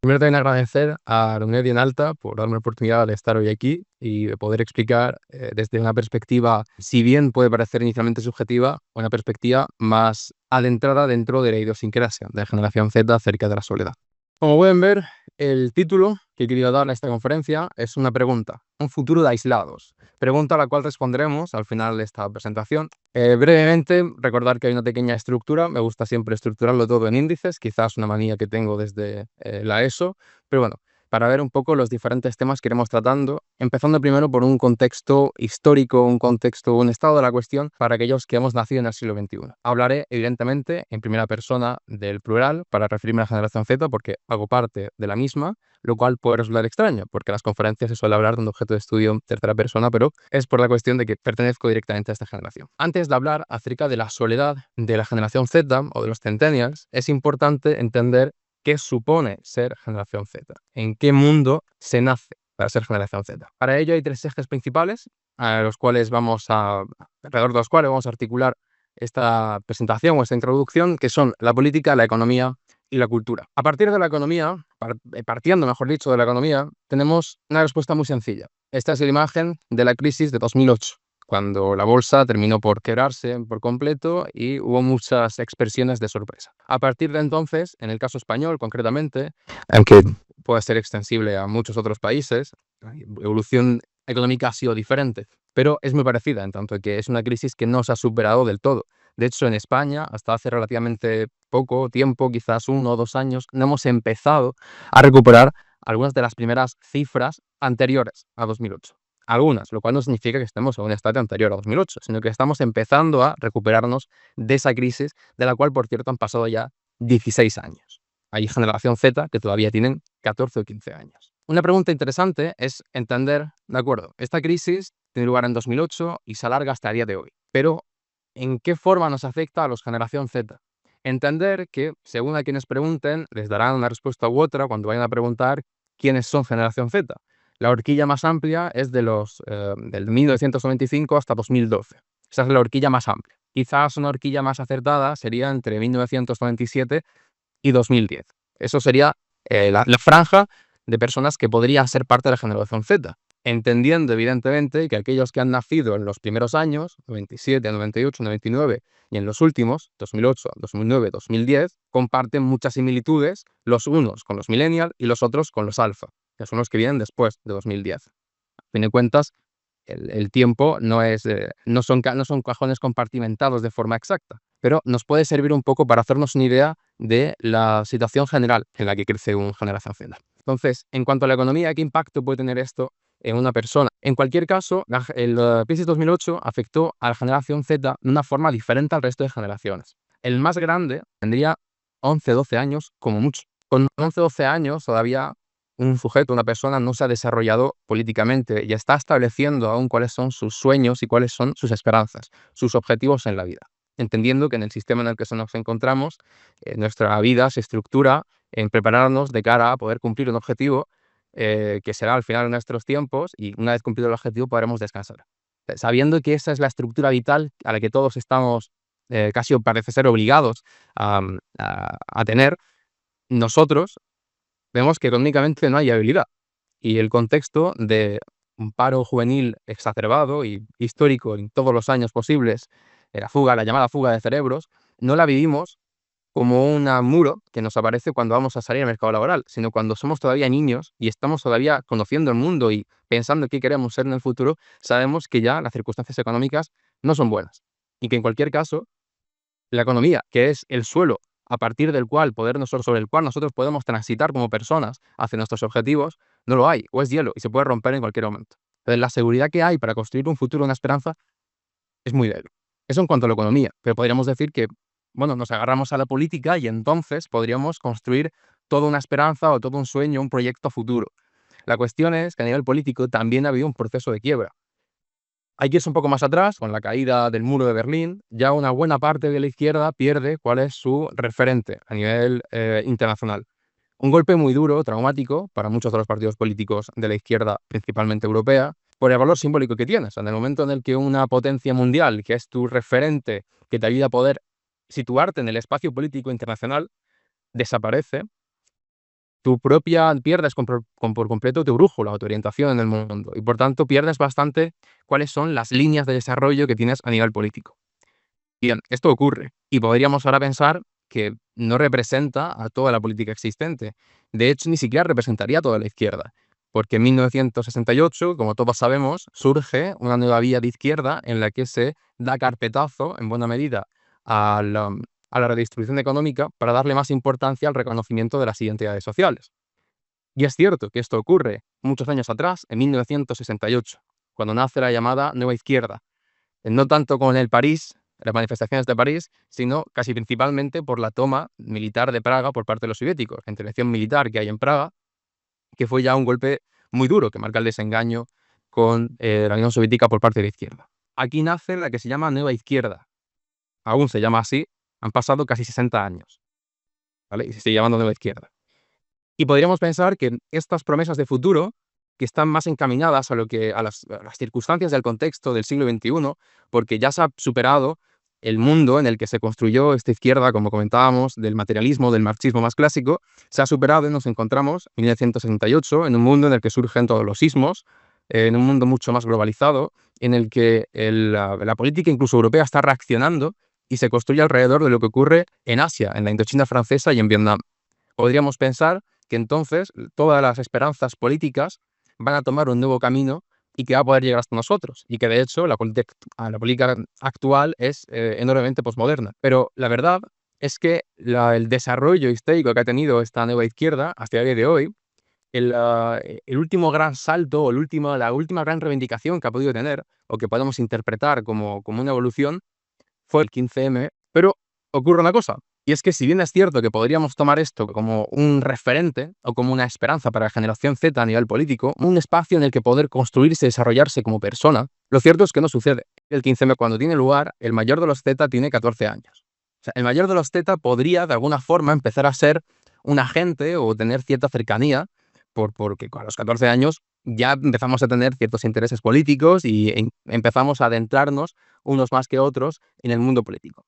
Primero también agradecer a la Universidad en Alta por darme la oportunidad de estar hoy aquí y de poder explicar desde una perspectiva, si bien puede parecer inicialmente subjetiva, una perspectiva más adentrada dentro de la idiosincrasia de la generación Z acerca de la soledad. Como pueden ver, el título que he querido dar a esta conferencia es una pregunta, un futuro de aislados. Pregunta a la cual responderemos al final de esta presentación. Brevemente, recordar que hay una pequeña estructura. Me gusta siempre estructurarlo todo en índices, quizás una manía que tengo desde la ESO, pero bueno, para ver un poco los diferentes temas que iremos tratando, empezando primero por un contexto histórico, un estado de la cuestión para aquellos que hemos nacido en el siglo XXI. Hablaré, evidentemente, en primera persona del plural para referirme a la generación Z porque hago parte de la misma, lo cual puede resultar extraño, porque en las conferencias se suele hablar de un objeto de estudio en tercera persona, pero es por la cuestión de que pertenezco directamente a esta generación. Antes de hablar acerca de la soledad de la generación Z o de los centennials, es importante entender qué supone ser generación Z, en qué mundo se nace para ser generación Z. Para ello hay tres ejes principales, alrededor de los cuales vamos a articular esta presentación o esta introducción, que son la política, la economía y la cultura. A partir de la economía, partiendo, mejor dicho, de la economía, tenemos una respuesta muy sencilla. Esta es la imagen de la crisis de 2008, cuando la bolsa terminó por quebrarse por completo y hubo muchas expresiones de sorpresa. A partir de entonces, en el caso español concretamente, aunque puede ser extensible a muchos otros países, la evolución económica ha sido diferente, pero es muy parecida, en tanto que es una crisis que no se ha superado del todo. De hecho, en España, hasta hace relativamente poco tiempo, quizás 1 o 2 años, no hemos empezado a recuperar algunas de las primeras cifras anteriores a 2008. Algunas, lo cual no significa que estemos en un estadio anterior a 2008, sino que estamos empezando a recuperarnos de esa crisis, de la cual, por cierto, han pasado ya 16 años. Hay generación Z que todavía tienen 14 o 15 años. Una pregunta interesante es entender, de acuerdo, esta crisis tiene lugar en 2008 y se alarga hasta el día de hoy, pero ¿en qué forma nos afecta a los generación Z? Entender que, según a quienes pregunten, les darán una respuesta u otra cuando vayan a preguntar quiénes son generación Z. La horquilla más amplia es del 1995 hasta 2012. Esa es la horquilla más amplia. Quizás una horquilla más acertada sería entre 1997 y 2010. Eso sería la franja de personas que podría ser parte de la generación Z, entendiendo evidentemente que aquellos que han nacido en los primeros años, 97, 98, 99, y en los últimos, 2008, 2009, 2010, comparten muchas similitudes, los unos con los millennials y los otros con los alfa, que son los que vienen después de 2010. A fin de cuentas, el tiempo no son cajones compartimentados de forma exacta, pero nos puede servir un poco para hacernos una idea de la situación general en la que crece una generación Z. Entonces, en cuanto a la economía, ¿qué impacto puede tener esto en una persona? En cualquier caso, la crisis 2008 afectó a la generación Z de una forma diferente al resto de generaciones. El más grande tendría 11, 12 años como mucho. Con 11, 12 años todavía un sujeto, una persona, no se ha desarrollado políticamente y está estableciendo aún cuáles son sus sueños y cuáles son sus esperanzas, sus objetivos en la vida. Entendiendo que en el sistema en el que nos encontramos, nuestra vida se estructura en prepararnos de cara a poder cumplir un objetivo que será al final de nuestros tiempos y una vez cumplido el objetivo podremos descansar. Sabiendo que esa es la estructura vital a la que todos estamos casi parece ser obligados a tener, nosotros vemos que económicamente no hay habilidad y el contexto de un paro juvenil exacerbado y histórico en todos los años posibles, la llamada fuga de cerebros, no la vivimos como un muro que nos aparece cuando vamos a salir al mercado laboral, sino cuando somos todavía niños y estamos todavía conociendo el mundo y pensando qué queremos ser en el futuro, sabemos que ya las circunstancias económicas no son buenas y que en cualquier caso la economía, que es el suelo sobre el cual nosotros podemos transitar como personas hacia nuestros objetivos, no lo hay, o es hielo y se puede romper en cualquier momento. Entonces, la seguridad que hay para construir un futuro, una esperanza, es muy débil. Eso en cuanto a la economía, pero podríamos decir que, bueno, nos agarramos a la política y entonces podríamos construir toda una esperanza o todo un sueño, un proyecto futuro. La cuestión es que a nivel político también ha habido un proceso de quiebra. Hay que irse un poco más atrás, con la caída del muro de Berlín, ya una buena parte de la izquierda pierde cuál es su referente a nivel internacional. Un golpe muy duro, traumático, para muchos de los partidos políticos de la izquierda, principalmente europea, por el valor simbólico que tienes. En el momento en el que una potencia mundial, que es tu referente, que te ayuda a poder situarte en el espacio político internacional, desaparece, pierdes por completo tu brújula o tu orientación en el mundo y por tanto pierdes bastante cuáles son las líneas de desarrollo que tienes a nivel político. Bien, esto ocurre y podríamos ahora pensar que no representa a toda la política existente. De hecho, ni siquiera representaría a toda la izquierda, porque en 1968, como todos sabemos, surge una nueva vía de izquierda en la que se da carpetazo, en buena medida, a la redistribución económica para darle más importancia al reconocimiento de las identidades sociales. Y es cierto que esto ocurre muchos años atrás, en 1968, cuando nace la llamada Nueva Izquierda, no tanto con las manifestaciones de París, sino casi principalmente por la toma militar de Praga por parte de los soviéticos, la intervención militar que hay en Praga, que fue ya un golpe muy duro que marca el desengaño con la Unión Soviética por parte de la izquierda. Aquí nace la que se llama Nueva Izquierda. Aún se llama así, han pasado casi 60 años, ¿vale? Y se sigue llamando Nueva Izquierda. Y podríamos pensar que estas promesas de futuro, que están más encaminadas a las circunstancias del contexto del siglo XXI, porque ya se ha superado el mundo en el que se construyó esta izquierda, como comentábamos, del materialismo, del marxismo más clásico, se ha superado y nos encontramos en 1968 en un mundo en el que surgen todos los sismos, en un mundo mucho más globalizado, en el que la política incluso europea está reaccionando y se construye alrededor de lo que ocurre en Asia, en la Indochina francesa y en Vietnam. Podríamos pensar que entonces todas las esperanzas políticas van a tomar un nuevo camino y que va a poder llegar hasta nosotros. Y que de hecho la política actual es enormemente posmoderna. Pero la verdad es que el desarrollo histórico que ha tenido esta nueva izquierda hasta el día de hoy, el último gran salto o la última gran reivindicación que ha podido tener o que podemos interpretar como una evolución fue el 15M. Pero ocurre una cosa, y es que si bien es cierto que podríamos tomar esto como un referente o como una esperanza para la generación Z a nivel político, un espacio en el que poder construirse y desarrollarse como persona, lo cierto es que no sucede. El 15M cuando tiene lugar, el mayor de los Z tiene 14 años. O sea, el mayor de los Z podría de alguna forma empezar a ser un agente o tener cierta cercanía, porque a los 14 años ya empezamos a tener ciertos intereses políticos y empezamos a adentrarnos unos más que otros en el mundo político.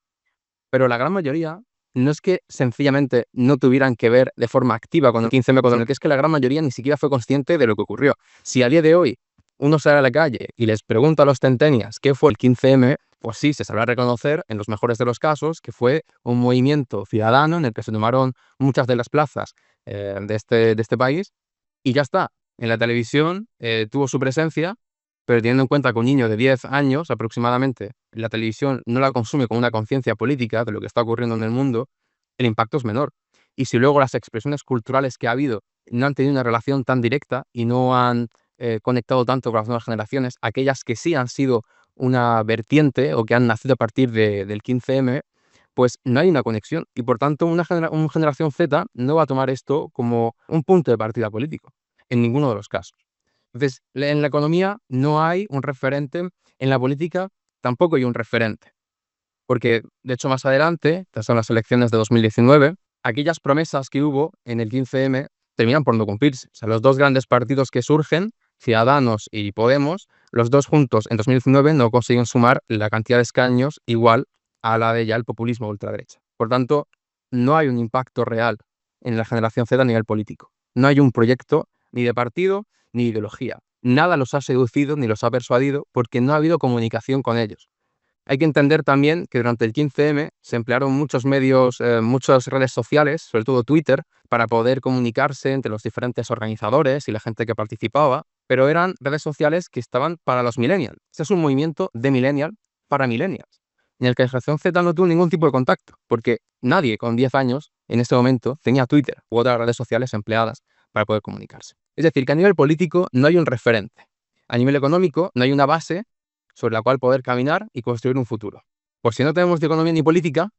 Pero la gran mayoría no es que sencillamente no tuvieran que ver de forma activa con el 15M, con el que es que la gran mayoría ni siquiera fue consciente de lo que ocurrió. Si a día de hoy uno sale a la calle y les pregunta a los centenias qué fue el 15M, pues sí, se sabrá reconocer, en los mejores de los casos, que fue un movimiento ciudadano en el que se tomaron muchas de las plazas de este país y ya está. En la televisión tuvo su presencia, pero teniendo en cuenta que un niño de 10 años aproximadamente la televisión no la consume con una conciencia política de lo que está ocurriendo en el mundo, el impacto es menor. Y si luego las expresiones culturales que ha habido no han tenido una relación tan directa y no han conectado tanto con las nuevas generaciones, aquellas que sí han sido una vertiente o que han nacido a partir del 15M, pues no hay una conexión. Y por tanto, una generación Z no va a tomar esto como un punto de partida político, en ninguno de los casos. Entonces, en la economía no hay un referente, en la política tampoco hay un referente, porque de hecho más adelante, estas son las elecciones de 2019, aquellas promesas que hubo en el 15M terminan por no cumplirse. O sea, los dos grandes partidos que surgen, Ciudadanos y Podemos, los dos juntos en 2019 no consiguen sumar la cantidad de escaños igual a la de ya el populismo ultraderecha. Por tanto, no hay un impacto real en la generación Z a nivel político. No hay un proyecto ni de partido ni ideología. Nada los ha seducido ni los ha persuadido porque no ha habido comunicación con ellos. Hay que entender también que durante el 15M se emplearon muchos medios, muchas redes sociales, sobre todo Twitter, para poder comunicarse entre los diferentes organizadores y la gente que participaba, pero eran redes sociales que estaban para los millennials. Este es un movimiento de millennial para millennials, en el que la generación Z no tuvo ningún tipo de contacto, porque nadie con 10 años en este momento tenía Twitter u otras redes sociales empleadas para poder comunicarse. Es decir, que a nivel político no hay un referente. A nivel económico no hay una base sobre la cual poder caminar y construir un futuro. Pues si no tenemos ni economía ni política,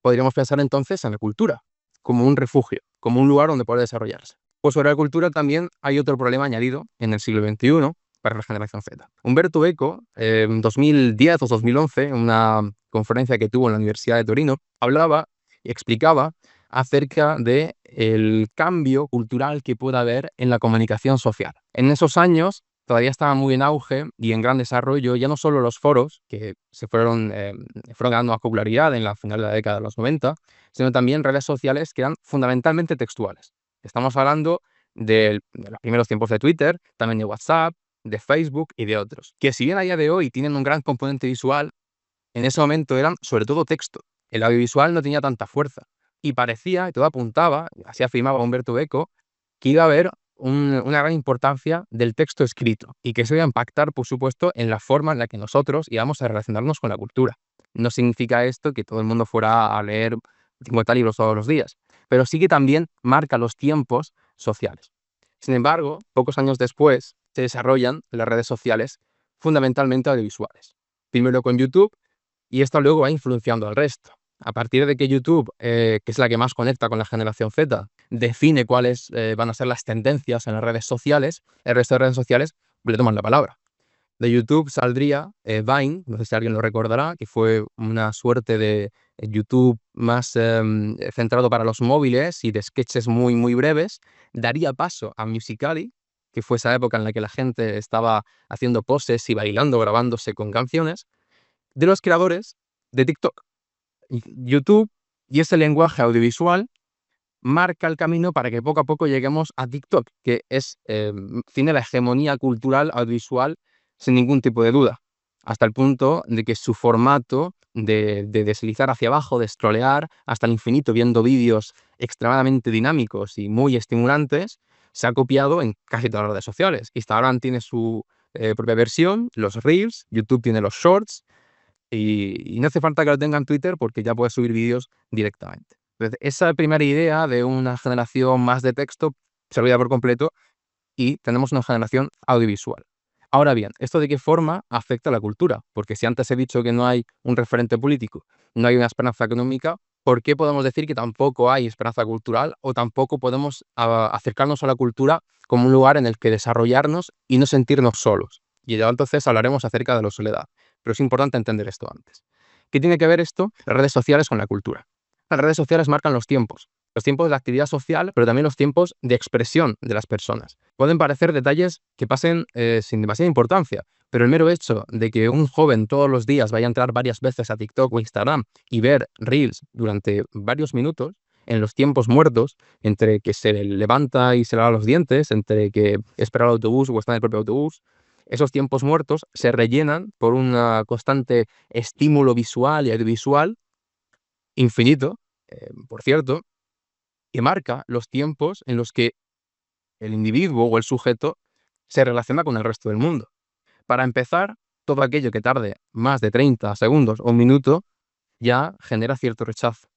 podríamos pensar entonces en la cultura, como un refugio, como un lugar donde poder desarrollarse. Pues sobre la cultura también hay otro problema añadido en el siglo XXI para la generación Z. Umberto Eco, en 2010 o 2011, en una conferencia que tuvo en la Universidad de Torino, hablaba y explicaba acerca del cambio cultural que puede haber en la comunicación social. En esos años todavía estaba muy en auge y en gran desarrollo ya no solo los foros, que fueron ganando más popularidad en la final de la década de los 90, sino también redes sociales que eran fundamentalmente textuales. Estamos hablando de los primeros tiempos de Twitter, también de WhatsApp, de Facebook y de otros, que si bien a día de hoy tienen un gran componente visual, en ese momento eran sobre todo texto. El audiovisual no tenía tanta fuerza y parecía, y todo apuntaba, así afirmaba Humberto Eco, que iba a haber una gran importancia del texto escrito y que eso iba a impactar, por supuesto, en la forma en la que nosotros íbamos a relacionarnos con la cultura. No significa esto que todo el mundo fuera a leer 50 libros todos los días, pero sí que también marca los tiempos sociales. Sin embargo, pocos años después se desarrollan las redes sociales fundamentalmente audiovisuales. Primero con YouTube, y esto luego va influenciando al resto. A partir de que YouTube, que es la que más conecta con la generación Z, define cuáles van a ser las tendencias en las redes sociales, el resto de redes sociales le toman la palabra. De YouTube saldría Vine, no sé si alguien lo recordará, que fue una suerte de YouTube más centrado para los móviles y de sketches muy, muy breves. Daría paso a Musical.ly, que fue esa época en la que la gente estaba haciendo poses y bailando, grabándose con canciones, de los creadores de TikTok. YouTube y ese lenguaje audiovisual marca el camino para que poco a poco lleguemos a TikTok, que tiene la hegemonía cultural audiovisual sin ningún tipo de duda, hasta el punto de que su formato de deslizar hacia abajo, de scrollear hasta el infinito viendo vídeos extremadamente dinámicos y muy estimulantes, se ha copiado en casi todas las redes sociales. Instagram tiene su propia versión, los Reels, YouTube tiene los Shorts, y no hace falta que lo tenga en Twitter porque ya puedes subir vídeos directamente. Entonces, esa primera idea de una generación más de texto se olvida por completo y tenemos una generación audiovisual. Ahora bien, ¿esto de qué forma afecta a la cultura? Porque si antes he dicho que no hay un referente político, no hay una esperanza económica, ¿por qué podemos decir que tampoco hay esperanza cultural o tampoco podemos acercarnos a la cultura como un lugar en el que desarrollarnos y no sentirnos solos? Y ya entonces hablaremos acerca de la soledad. Pero es importante entender esto antes. ¿Qué tiene que ver esto, las redes sociales, con la cultura? Las redes sociales marcan los tiempos de actividad social, pero también los tiempos de expresión de las personas. Pueden parecer detalles que pasen sin demasiada importancia, pero el mero hecho de que un joven todos los días vaya a entrar varias veces a TikTok o Instagram y ver Reels durante varios minutos, en los tiempos muertos, entre que se levanta y se lava los dientes, entre que espera el autobús o está en el propio autobús, esos tiempos muertos se rellenan por un constante estímulo visual y audiovisual infinito, por cierto, que marca los tiempos en los que el individuo o el sujeto se relaciona con el resto del mundo. Para empezar, todo aquello que tarde más de 30 segundos o un minuto ya genera cierto rechazo.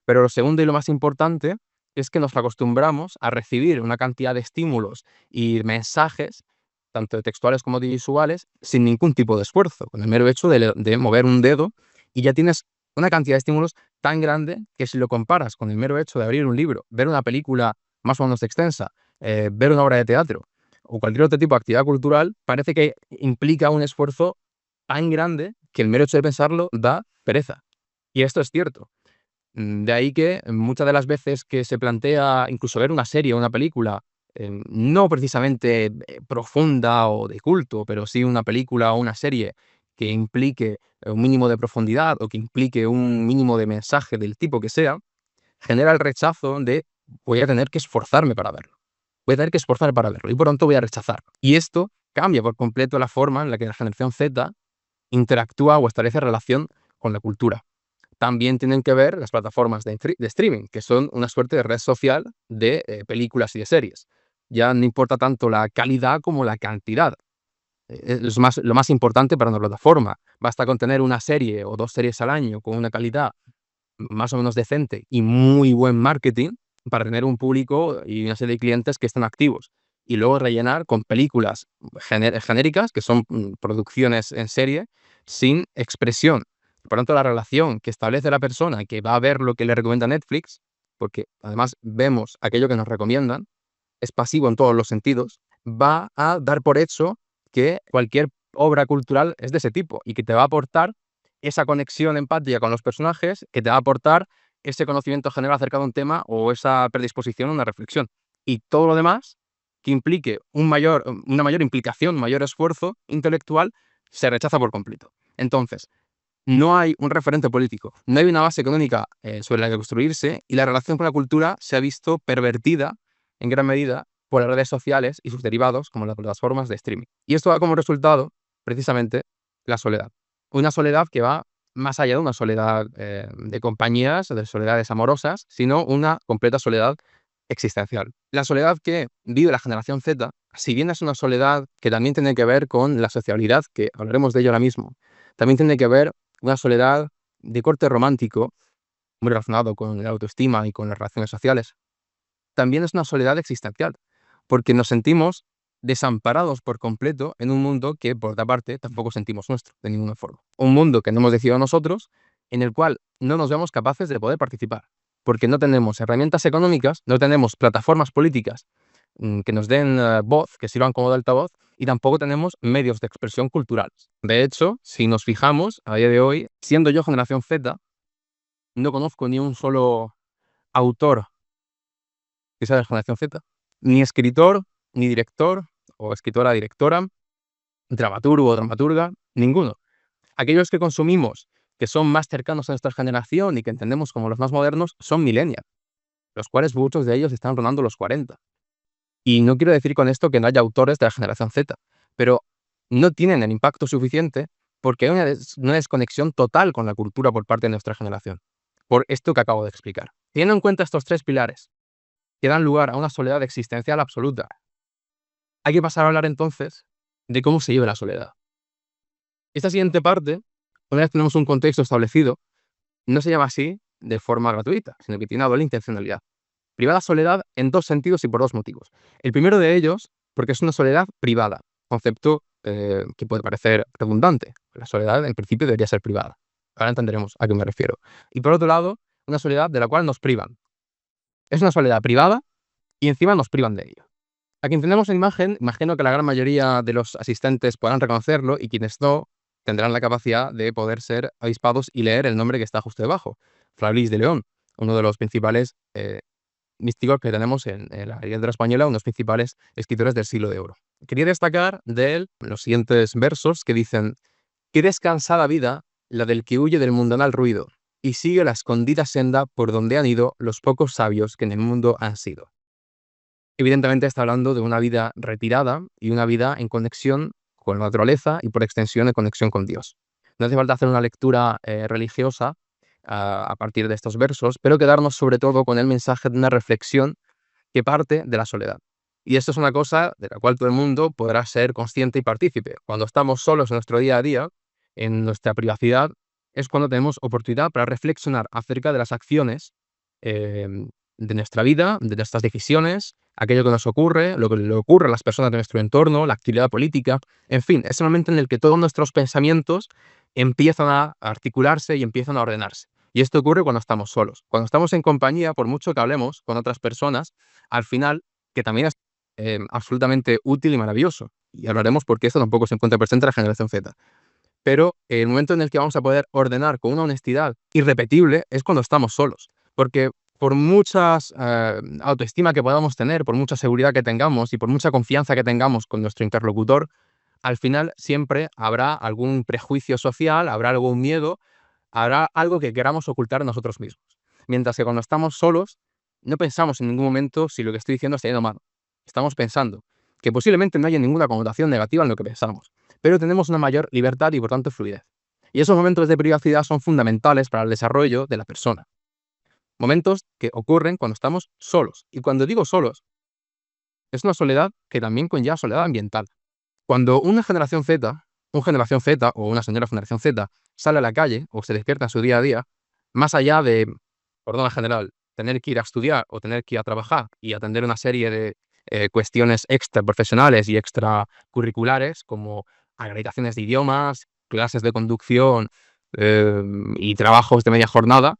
Pero lo segundo y lo más importante es que nos acostumbramos a recibir una cantidad de estímulos y mensajes, tanto textuales como audiovisuales, sin ningún tipo de esfuerzo, con el mero hecho de mover un dedo y ya tienes una cantidad de estímulos tan grande que si lo comparas con el mero hecho de abrir un libro, ver una película más o menos extensa, ver una obra de teatro o cualquier otro tipo de actividad cultural, parece que implica un esfuerzo tan grande que el mero hecho de pensarlo da pereza. Y esto es cierto. De ahí que muchas de las veces que se plantea incluso ver una serie o una película, no precisamente profunda o de culto, pero sí una película o una serie que implique un mínimo de profundidad o que implique un mínimo de mensaje del tipo que sea, genera el rechazo de voy a tener que esforzarme para verlo. Voy a tener que esforzarme para verlo y por tanto voy a rechazar. Y esto cambia por completo la forma en la que la generación Z interactúa o establece relación con la cultura. También tienen que ver las plataformas de streaming, que son una suerte de red social de películas y de series. Ya no importa tanto la calidad como la cantidad. Es lo más importante para una plataforma. Basta con tener una serie o 2 series al año con una calidad más o menos decente y muy buen marketing para tener un público y una serie de clientes que estén activos. Y luego rellenar con películas genéricas, que son producciones en serie, sin expresión. Por lo tanto, la relación que establece la persona que va a ver lo que le recomienda Netflix, porque además vemos aquello que nos recomiendan, es pasivo en todos los sentidos, va a dar por hecho que cualquier obra cultural es de ese tipo y que te va a aportar esa conexión empática con los personajes, que te va a aportar ese conocimiento general acerca de un tema o esa predisposición a una reflexión. Y todo lo demás que implique una mayor implicación, un mayor esfuerzo intelectual, se rechaza por completo. Entonces, no hay un referente político, no hay una base económica sobre la que construirse y la relación con la cultura se ha visto pervertida en gran medida por las redes sociales y sus derivados, como las plataformas de streaming. Y esto da como resultado, precisamente, la soledad. Una soledad que va más allá de una soledad de compañías, de soledades amorosas, sino una completa soledad existencial. La soledad que vive la generación Z, si bien es una soledad que también tiene que ver con la sociabilidad, que hablaremos de ello ahora mismo, también tiene que ver una soledad de corte romántico, muy relacionado con la autoestima y con las relaciones sociales. También es una soledad existencial, porque nos sentimos desamparados por completo en un mundo que, por otra parte, tampoco sentimos nuestro, de ninguna forma. Un mundo que no hemos decidido nosotros, en el cual no nos vemos capaces de poder participar, porque no tenemos herramientas económicas, no tenemos plataformas políticas que nos den voz, que sirvan como de altavoz, y tampoco tenemos medios de expresión culturales. De hecho, si nos fijamos, a día de hoy, siendo yo generación Z, no conozco ni un solo autor que sea de generación Z, ni escritor, ni director, o escritora, directora, dramaturgo o dramaturga, ninguno. Aquellos que consumimos, que son más cercanos a nuestra generación y que entendemos como los más modernos, son millennials, los cuales muchos de ellos están rondando los 40. Y no quiero decir con esto que no haya autores de la generación Z, pero no tienen el impacto suficiente porque hay una desconexión total con la cultura por parte de nuestra generación, por esto que acabo de explicar. Teniendo en cuenta estos tres pilares, que dan lugar a una soledad existencial absoluta, hay que pasar a hablar entonces de cómo se vive la soledad. Esta siguiente parte, una vez tenemos un contexto establecido, no se llama así de forma gratuita, sino que tiene una doble intencionalidad. Privada soledad en dos sentidos y por dos motivos. El primero de ellos, porque es una soledad privada, concepto que puede parecer redundante. La soledad, en principio, debería ser privada. Ahora entenderemos a qué me refiero. Y por otro lado, una soledad de la cual nos privan. Es una soledad privada y encima nos privan de ello. A quien tenemos la imagen, imagino que la gran mayoría de los asistentes podrán reconocerlo y quienes no tendrán la capacidad de poder ser avispados y leer el nombre que está justo debajo. Fray de León, uno de los principales místicos que tenemos en la literatura española, unos principales escritores del siglo de oro. Quería destacar de él los siguientes versos que dicen: «Qué descansada vida la del que huye del mundanal ruido y sigue la escondida senda por donde han ido los pocos sabios que en el mundo han sido». Evidentemente está hablando de una vida retirada y una vida en conexión con la naturaleza y por extensión en conexión con Dios. No hace falta hacer una lectura religiosa a partir de estos versos, pero quedarnos sobre todo con el mensaje de una reflexión que parte de la soledad. Y esto es una cosa de la cual todo el mundo podrá ser consciente y partícipe. Cuando estamos solos en nuestro día a día, en nuestra privacidad, es cuando tenemos oportunidad para reflexionar acerca de las acciones de nuestra vida, de nuestras decisiones, aquello que nos ocurre, lo que le ocurre a las personas de nuestro entorno, la actividad política, en fin, es el momento en el que todos nuestros pensamientos empiezan a articularse y empiezan a ordenarse. Y esto ocurre cuando estamos solos. Cuando estamos en compañía, por mucho que hablemos con otras personas, al final, que también es absolutamente útil y maravilloso, y hablaremos porque esto tampoco se encuentra presente en la generación Z. Pero el momento en el que vamos a poder ordenar con una honestidad irrepetible es cuando estamos solos. Porque por muchas autoestima que podamos tener, por mucha seguridad que tengamos y por mucha confianza que tengamos con nuestro interlocutor, al final siempre habrá algún prejuicio social, habrá algún miedo, habrá algo que queramos ocultar en nosotros mismos. Mientras que cuando estamos solos, no pensamos en ningún momento si lo que estoy diciendo está yendo mal. Estamos pensando que posiblemente no haya ninguna connotación negativa en lo que pensamos, pero tenemos una mayor libertad y por tanto fluidez. Y esos momentos de privacidad son fundamentales para el desarrollo de la persona. Momentos que ocurren cuando estamos solos. Y cuando digo solos, es una soledad que también conlleva soledad ambiental. Cuando una generación Z, un generación Z o una señora generación Z sale a la calle o se despierta en su día a día, más allá de, por norma general, tener que ir a estudiar o tener que ir a trabajar y atender una serie de cuestiones extra profesionales y extracurriculares como acreditaciones de idiomas, clases de conducción y trabajos de media jornada,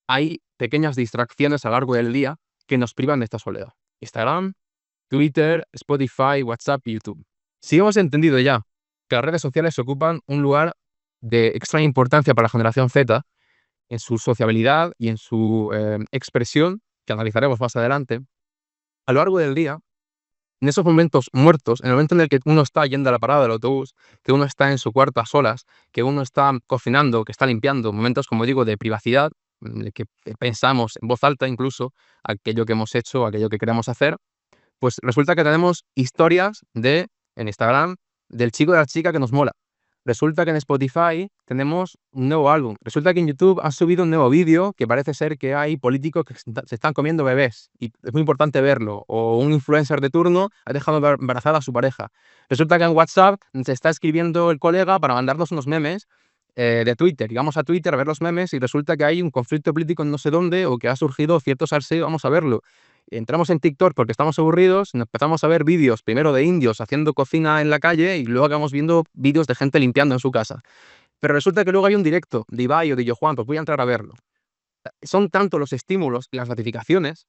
hay pequeñas distracciones a lo largo del día que nos privan de esta soledad. Instagram, Twitter, Spotify, WhatsApp y YouTube. Si hemos entendido ya que las redes sociales ocupan un lugar de extraña importancia para la generación Z en su sociabilidad y en su expresión, que analizaremos más adelante, a lo largo del día, en esos momentos muertos, en el momento en el que uno está yendo a la parada del autobús, que uno está en su cuarto a solas, que uno está cocinando, que está limpiando, momentos, como digo, de privacidad, que pensamos en voz alta incluso aquello que hemos hecho, aquello que queremos hacer, pues resulta que tenemos historias en Instagram del chico o de la chica que nos mola. Resulta que en Spotify tenemos un nuevo álbum. Resulta que en YouTube han subido un nuevo vídeo que parece ser que hay políticos que se están comiendo bebés y es muy importante verlo. O un influencer de turno ha dejado embarazada a su pareja. Resulta que en WhatsApp se está escribiendo el colega para mandarnos unos memes de Twitter. Y vamos a Twitter a ver los memes y resulta que hay un conflicto político en no sé dónde o que ha surgido cierto salseo, vamos a verlo. Entramos en TikTok porque estamos aburridos y nos empezamos a ver vídeos, primero de indios haciendo cocina en la calle y luego acabamos viendo vídeos de gente limpiando en su casa. Pero resulta que luego hay un directo de Ibai o de Yojuan, pues voy a entrar a verlo. Son tanto los estímulos y las notificaciones,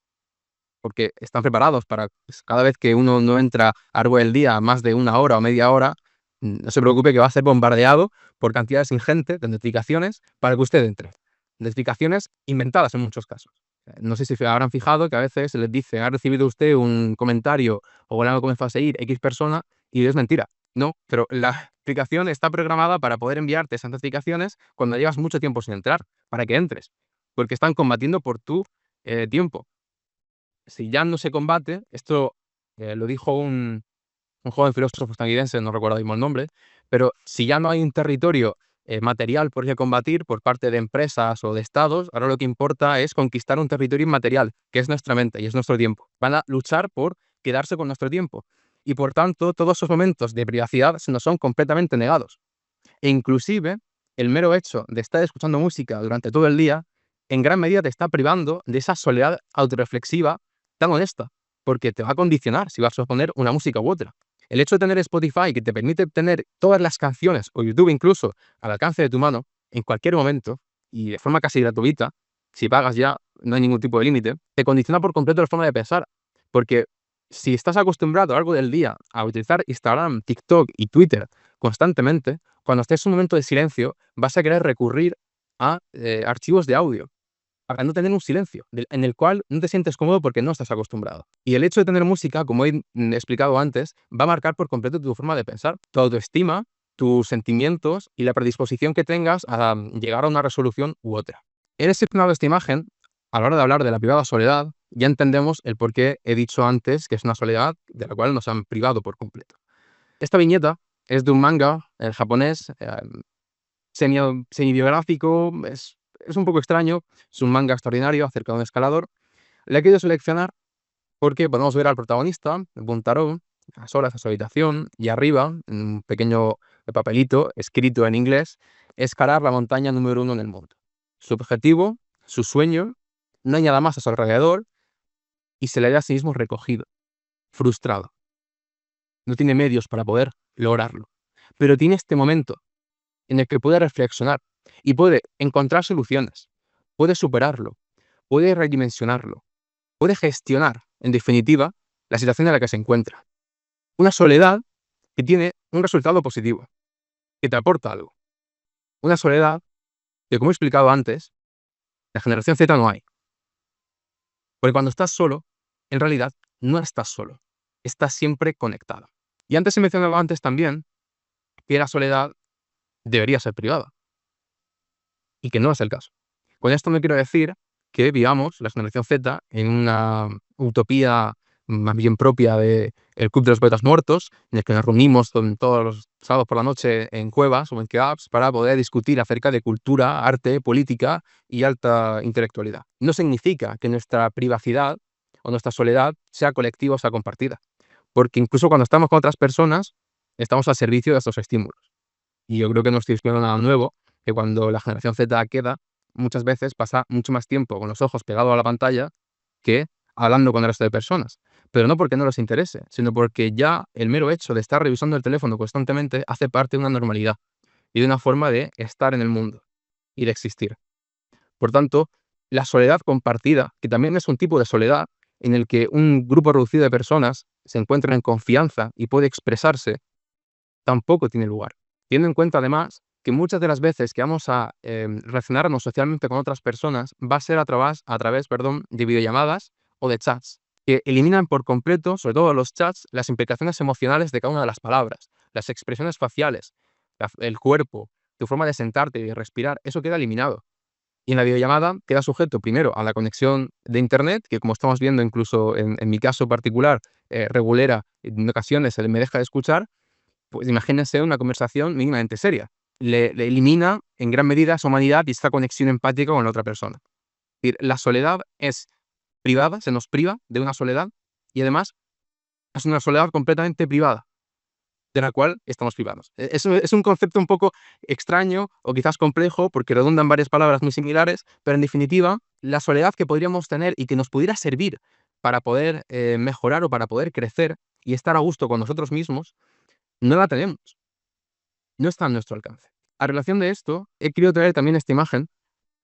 porque están preparados para pues, cada vez que uno no entra a Árbol del Día más de una hora o media hora, no se preocupe que va a ser bombardeado por cantidades ingentes de notificaciones para que usted entre. Notificaciones inventadas en muchos casos. No sé si se habrán fijado que a veces se les dice, ha recibido usted un comentario o algo comenzó a seguir X persona y es mentira. No, pero la aplicación está programada para poder enviarte esas notificaciones cuando llevas mucho tiempo sin entrar, para que entres, porque están combatiendo por tu tiempo. Si ya no se combate, esto lo dijo un joven filósofo estadounidense, no recuerdo mismo el nombre, pero si ya no hay un territorio material por qué combatir por parte de empresas o de estados, ahora lo que importa es conquistar un territorio inmaterial, que es nuestra mente y es nuestro tiempo. Van a luchar por quedarse con nuestro tiempo. Y por tanto, todos esos momentos de privacidad se nos son completamente negados. E inclusive, el mero hecho de estar escuchando música durante todo el día, en gran medida te está privando de esa soledad autorreflexiva tan honesta, porque te va a condicionar si vas a poner una música u otra. El hecho de tener Spotify, que te permite tener todas las canciones, o YouTube incluso, al alcance de tu mano, en cualquier momento, y de forma casi gratuita, si pagas ya, no hay ningún tipo de límite, te condiciona por completo la forma de pensar. Porque si estás acostumbrado a lo largo del día a utilizar Instagram, TikTok y Twitter constantemente, cuando estés en un momento de silencio, vas a querer recurrir a archivos de audio para no tener un silencio en el cual no te sientes cómodo porque no estás acostumbrado. Y el hecho de tener música, como he explicado antes, va a marcar por completo tu forma de pensar, tu autoestima, tus sentimientos y la predisposición que tengas a llegar a una resolución u otra. En este plano de esta imagen, a la hora de hablar de la privada soledad, ya entendemos el por qué he dicho antes que es una soledad de la cual nos han privado por completo. Esta viñeta es de un manga japonés semi-biográfico, es un poco extraño, es un manga extraordinario acerca de un escalador. Le he querido seleccionar porque podemos ver al protagonista, Buntaro, a solas en su habitación y arriba, en un pequeño papelito escrito en inglés, escalar la montaña número 1 en el mundo. Su objetivo, su sueño, no hay nada más a su alrededor y se le ve a sí mismo recogido, frustrado. No tiene medios para poder lograrlo, pero tiene este momento en el que puede reflexionar y puede encontrar soluciones, puede superarlo, puede redimensionarlo, puede gestionar, en definitiva, la situación en la que se encuentra. Una soledad que tiene un resultado positivo, que te aporta algo. Una soledad que, como he explicado antes, la generación Z no hay. Porque cuando estás solo, en realidad no estás solo, estás siempre conectado. Y antes he mencionado antes también que la soledad debería ser privada y que no es el caso. Con esto no quiero decir que vivamos, la generación Z, en una utopía más bien propia del Club de los Poetas Muertos, en el que nos reunimos todos los sábados por la noche en cuevas o en kebabs para poder discutir acerca de cultura, arte, política y alta intelectualidad. No significa que nuestra privacidad o nuestra soledad sea colectiva o sea compartida, porque incluso cuando estamos con otras personas, estamos al servicio de estos estímulos. Y yo creo que no estoy descubriendo nada nuevo, que cuando la generación Z queda, muchas veces pasa mucho más tiempo con los ojos pegados a la pantalla que hablando con el resto de personas. Pero no porque no les interese, sino porque ya el mero hecho de estar revisando el teléfono constantemente hace parte de una normalidad y de una forma de estar en el mundo y de existir. Por tanto, la soledad compartida, que también es un tipo de soledad en el que un grupo reducido de personas se encuentran en confianza y puede expresarse, tampoco tiene lugar. Teniendo en cuenta, además, que muchas de las veces que vamos a relacionarnos socialmente con otras personas va a ser a través de videollamadas o de chats, que eliminan por completo, sobre todo los chats, las implicaciones emocionales de cada una de las palabras, las expresiones faciales, el cuerpo, tu forma de sentarte y de respirar, eso queda eliminado. Y en la videollamada queda sujeto primero a la conexión de internet, que como estamos viendo incluso en mi caso particular, regulera, en ocasiones me deja de escuchar. Pues imagínense una conversación mínimamente seria. Le elimina en gran medida esa humanidad y esta conexión empática con la otra persona. Es decir, la soledad es privada, se nos priva de una soledad y además es una soledad completamente privada, de la cual estamos privados. Eso es un concepto un poco extraño o quizás complejo porque redundan varias palabras muy similares, pero en definitiva, la soledad que podríamos tener y que nos pudiera servir para poder mejorar o para poder crecer y estar a gusto con nosotros mismos, no la tenemos, no está a nuestro alcance. A relación de esto, he querido traer también esta imagen,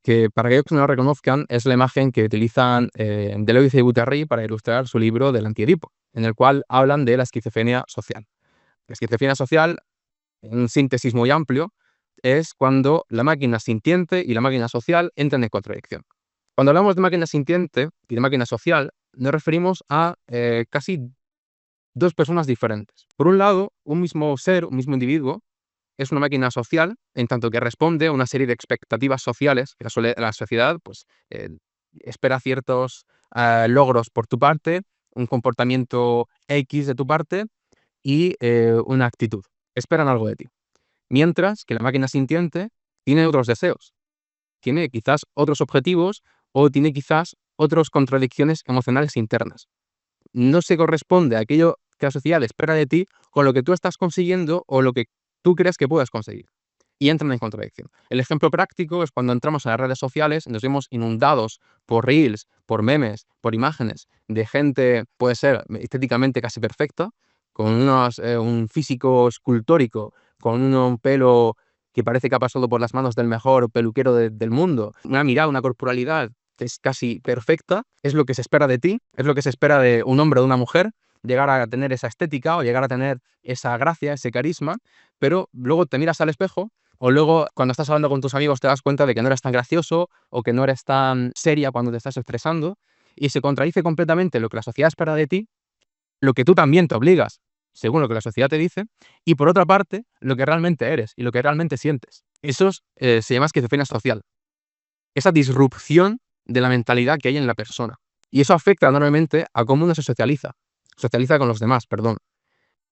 que para aquellos que no la reconozcan, es la imagen que utilizan Deleuze y Guattari para ilustrar su libro del Antiedipo, en el cual hablan de la esquizofrenia social. La esquizofrenia social, en un síntesis muy amplio, es cuando la máquina sintiente y la máquina social entran en contradicción. Cuando hablamos de máquina sintiente y de máquina social, nos referimos a casi dos personas diferentes. Por un lado, un mismo ser, un mismo individuo, es una máquina social, en tanto que responde a una serie de expectativas sociales que la sociedad pues, espera ciertos logros por tu parte, un comportamiento X de tu parte y una actitud. Esperan algo de ti. Mientras que la máquina sintiente tiene otros deseos, tiene quizás otros objetivos o tiene quizás otras contradicciones emocionales internas. No se corresponde a aquello que la sociedad espera de ti con lo que tú estás consiguiendo o lo que tú crees que puedes conseguir. Y entran en contradicción. El ejemplo práctico es cuando entramos a las redes sociales, nos vemos inundados por reels, por memes, por imágenes de gente, puede ser estéticamente casi perfecta, con un físico escultórico, con un pelo que parece que ha pasado por las manos del mejor peluquero del mundo, una mirada, una corporalidad que es casi perfecta, es lo que se espera de ti, es lo que se espera de un hombre o de una mujer, llegar a tener esa estética o llegar a tener esa gracia, ese carisma, pero luego te miras al espejo o luego cuando estás hablando con tus amigos te das cuenta de que no eres tan gracioso o que no eres tan seria cuando te estás expresando y se contradice completamente lo que la sociedad espera de ti, lo que tú también te obligas, según lo que la sociedad te dice, y por otra parte, lo que realmente eres y lo que realmente sientes. Eso se llama esquizofrenia social. Esa disrupción de la mentalidad que hay en la persona. Y eso afecta enormemente a cómo uno se socializa con los demás, perdón.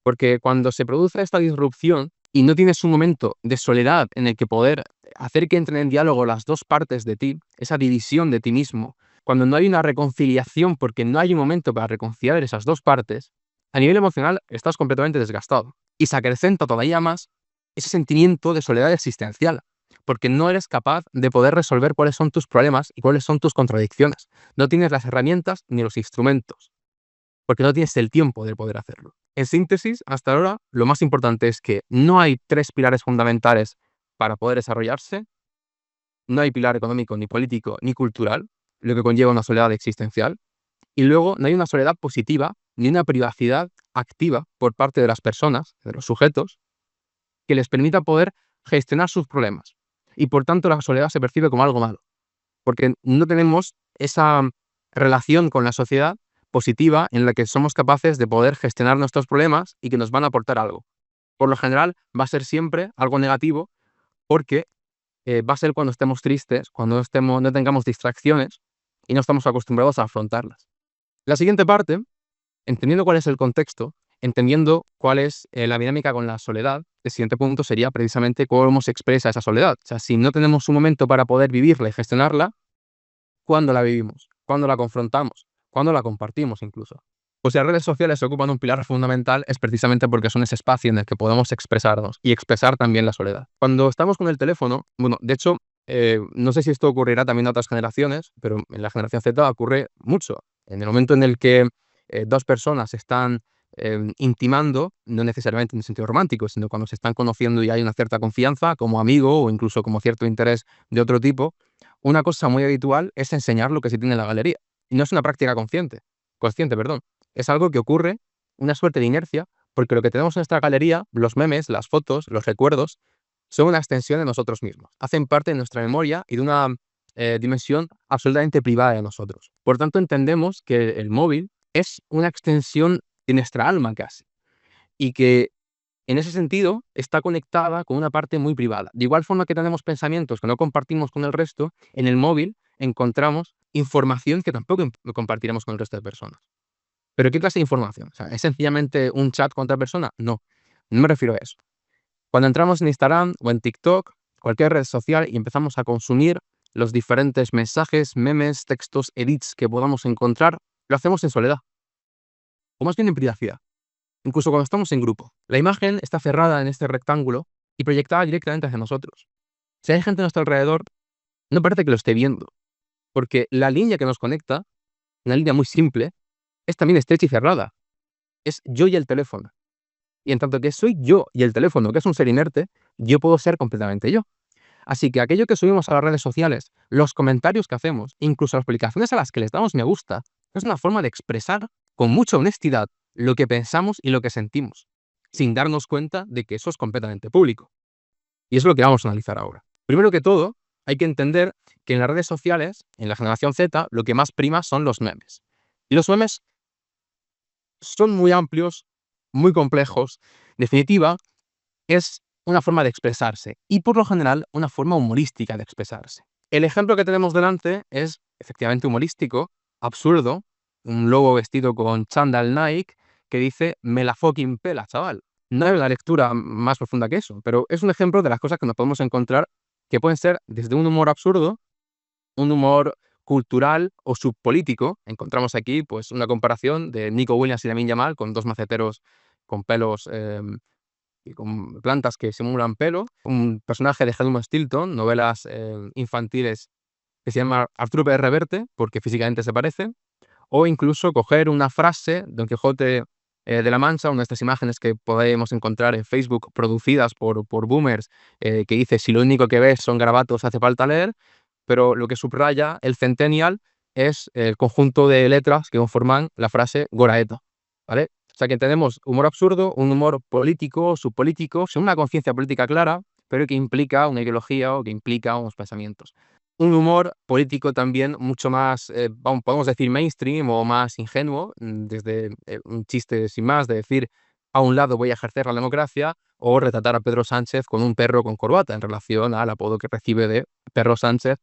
Porque cuando se produce esta disrupción y no tienes un momento de soledad en el que poder hacer que entren en diálogo las dos partes de ti, esa división de ti mismo, cuando no hay una reconciliación porque no hay un momento para reconciliar esas dos partes, a nivel emocional estás completamente desgastado. Y se acrecenta todavía más ese sentimiento de soledad existencial, porque no eres capaz de poder resolver cuáles son tus problemas y cuáles son tus contradicciones. No tienes las herramientas ni los instrumentos, porque no tienes el tiempo de poder hacerlo. En síntesis, hasta ahora, lo más importante es que no hay tres pilares fundamentales para poder desarrollarse. No hay pilar económico, ni político, ni cultural, lo que conlleva una soledad existencial. Y luego no hay una soledad positiva, ni una privacidad activa por parte de las personas, de los sujetos, que les permita poder gestionar sus problemas. Y por tanto la soledad se percibe como algo malo, porque no tenemos esa relación con la sociedad positiva en la que somos capaces de poder gestionar nuestros problemas y que nos van a aportar algo. Por lo general va a ser siempre algo negativo porque va a ser cuando estemos tristes, cuando no tengamos distracciones y no estamos acostumbrados a afrontarlas. La siguiente parte, entendiendo cuál es el contexto, entendiendo cuál es la dinámica con la soledad, el siguiente punto sería precisamente cómo se expresa esa soledad. O sea, si no tenemos un momento para poder vivirla y gestionarla, ¿cuándo la vivimos? ¿Cuándo la confrontamos? ¿Cuándo la compartimos incluso? Pues si las redes sociales ocupan un pilar fundamental es precisamente porque son ese espacio en el que podemos expresarnos y expresar también la soledad. Cuando estamos con el teléfono, bueno, de hecho, no sé si esto ocurrirá también a otras generaciones, pero en la generación Z ocurre mucho. En el momento en el que dos personas están intimando, no necesariamente en el sentido romántico, sino cuando se están conociendo y hay una cierta confianza como amigo o incluso como cierto interés de otro tipo, una cosa muy habitual es enseñar lo que se tiene en la galería. Y no es una práctica consciente, perdón. Es algo que ocurre, una suerte de inercia, porque lo que tenemos en nuestra galería, los memes, las fotos, los recuerdos, son una extensión de nosotros mismos. Hacen parte de nuestra memoria y de una dimensión absolutamente privada de nosotros. Por tanto, entendemos que el móvil es una extensión de nuestra alma casi. Y que en ese sentido, está conectada con una parte muy privada. De igual forma que tenemos pensamientos que no compartimos con el resto, en el móvil encontramos información que tampoco compartiremos con el resto de personas. ¿Pero qué clase de información? O sea, ¿es sencillamente un chat con otra persona? No, no me refiero a eso. Cuando entramos en Instagram o en TikTok, cualquier red social, y empezamos a consumir los diferentes mensajes, memes, textos, edits que podamos encontrar, lo hacemos en soledad, o más bien en privacidad, incluso cuando estamos en grupo. La imagen está cerrada en este rectángulo y proyectada directamente hacia nosotros. Si hay gente a nuestro alrededor, no parece que lo esté viendo, porque la línea que nos conecta, una línea muy simple, es también estrecha y cerrada. Es yo y el teléfono. Y en tanto que soy yo y el teléfono, que es un ser inerte, yo puedo ser completamente yo. Así que aquello que subimos a las redes sociales, los comentarios que hacemos, incluso las publicaciones a las que les damos me gusta, es una forma de expresar con mucha honestidad lo que pensamos y lo que sentimos, sin darnos cuenta de que eso es completamente público. Y eso es lo que vamos a analizar ahora. Primero que todo, hay que entender que en las redes sociales, en la generación Z, lo que más prima son los memes. Y los memes son muy amplios, muy complejos. En definitiva, es una forma de expresarse y, por lo general, una forma humorística de expresarse. El ejemplo que tenemos delante es efectivamente humorístico, absurdo, un lobo vestido con chándal Nike que dice "me la fucking pela, chaval". No hay una lectura más profunda que eso, pero es un ejemplo de las cosas que nos podemos encontrar que pueden ser desde un humor absurdo, un humor cultural o subpolítico. Encontramos aquí pues una comparación de Nico Williams y Lamine Yamal con dos maceteros con pelos y con plantas que simulan pelo. Un personaje de Edmund Stilton, novelas infantiles, que se llama Arturo Pérez Reverte, porque físicamente se parece. O incluso coger una frase de Don Quijote de la Mancha, una de estas imágenes que podemos encontrar en Facebook producidas por boomers, que dice: "Si lo único que ves son garabatos, hace falta leer", pero lo que subraya el centennial es el conjunto de letras que conforman la frase Goraeto, ¿vale? O sea que tenemos humor absurdo, un humor político, subpolítico, sin una conciencia política clara, pero que implica una ideología o que implica unos pensamientos. Un humor político también mucho más, podemos decir mainstream o más ingenuo, desde un chiste sin más de decir: "A un lado voy a ejercer la democracia", o retratar a Pedro Sánchez con un perro con corbata, en relación al apodo que recibe de Perro Sánchez,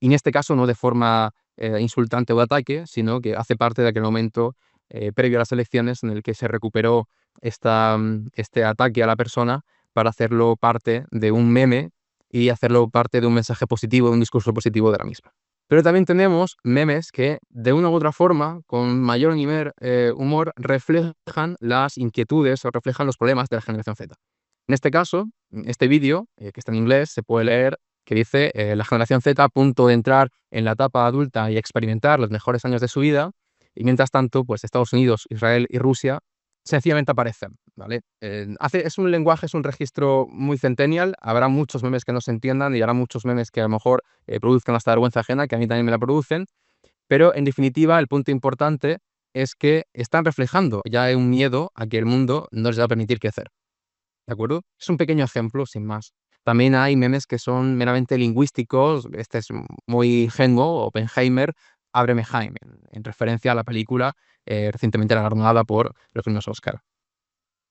y en este caso no de forma insultante o de ataque, sino que hace parte de aquel momento previo a las elecciones en el que se recuperó este ataque a la persona para hacerlo parte de un meme y hacerlo parte de un mensaje positivo, de un discurso positivo de la misma. Pero también tenemos memes que, de una u otra forma, con mayor nivel humor, reflejan las inquietudes o reflejan los problemas de la generación Z. En este caso, este vídeo, que está en inglés, se puede leer que dice: la generación Z a punto de entrar en la etapa adulta y experimentar los mejores años de su vida, y mientras tanto, pues Estados Unidos, Israel y Rusia sencillamente aparecen, ¿vale? Es un lenguaje, es un registro muy centennial, habrá muchos memes que no se entiendan y habrá muchos memes que a lo mejor produzcan hasta vergüenza ajena, que a mí también me la producen, pero en definitiva el punto importante es que están reflejando ya un miedo a que el mundo no les va a permitir crecer, ¿de acuerdo? Es un pequeño ejemplo, sin más. También hay memes que son meramente lingüísticos. Este es muy ingenuo, Oppenheimer, ábreme Jaime, en referencia a la película recientemente galardonada por los premios Oscar.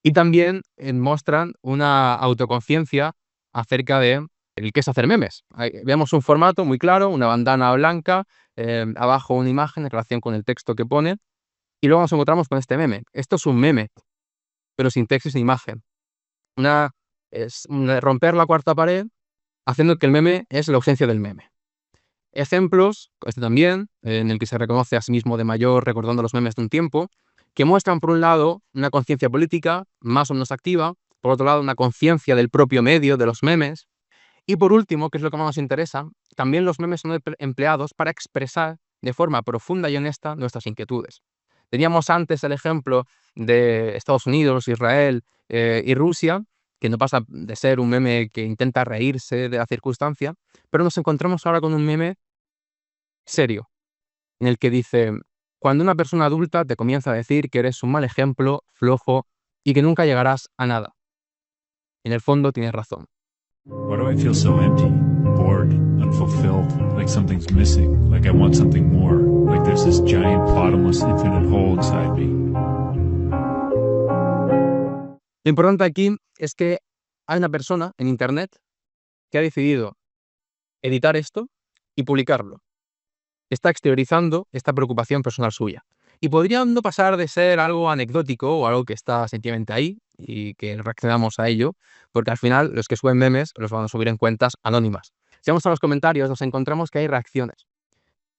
Y también muestran una autoconciencia acerca de el qué es hacer memes. Vemos un formato muy claro, una bandana blanca, abajo una imagen en relación con el texto que pone, y luego nos encontramos con este meme. Esto es un meme, pero sin texto y sin imagen. Romper la cuarta pared, haciendo que el meme es la ausencia del meme. Ejemplos, este también, en el que se reconoce a sí mismo de mayor recordando los memes de un tiempo, que muestran por un lado una conciencia política más o menos activa, por otro lado una conciencia del propio medio de los memes, y por último, que es lo que más nos interesa, también los memes son empleados para expresar de forma profunda y honesta nuestras inquietudes. Teníamos antes el ejemplo de Estados Unidos, Israel y Rusia, que no pasa de ser un meme que intenta reírse de la circunstancia, pero nos encontramos ahora con un meme serio, en el que dice: cuando una persona adulta te comienza a decir que eres un mal ejemplo, flojo y que nunca llegarás a nada. En el fondo tienes razón. Why do I feel so empty, bored, unfulfilled, like something's missing, like I want something more, like there's this giant, bottomless, infinite hole inside me? Lo importante aquí es que hay una persona en Internet que ha decidido editar esto y publicarlo. Está exteriorizando esta preocupación personal suya. Y podría no pasar de ser algo anecdótico o algo que está sencillamente ahí y que reaccionamos a ello, porque al final los que suben memes los van a subir en cuentas anónimas. Si vamos a los comentarios, nos encontramos que hay reacciones.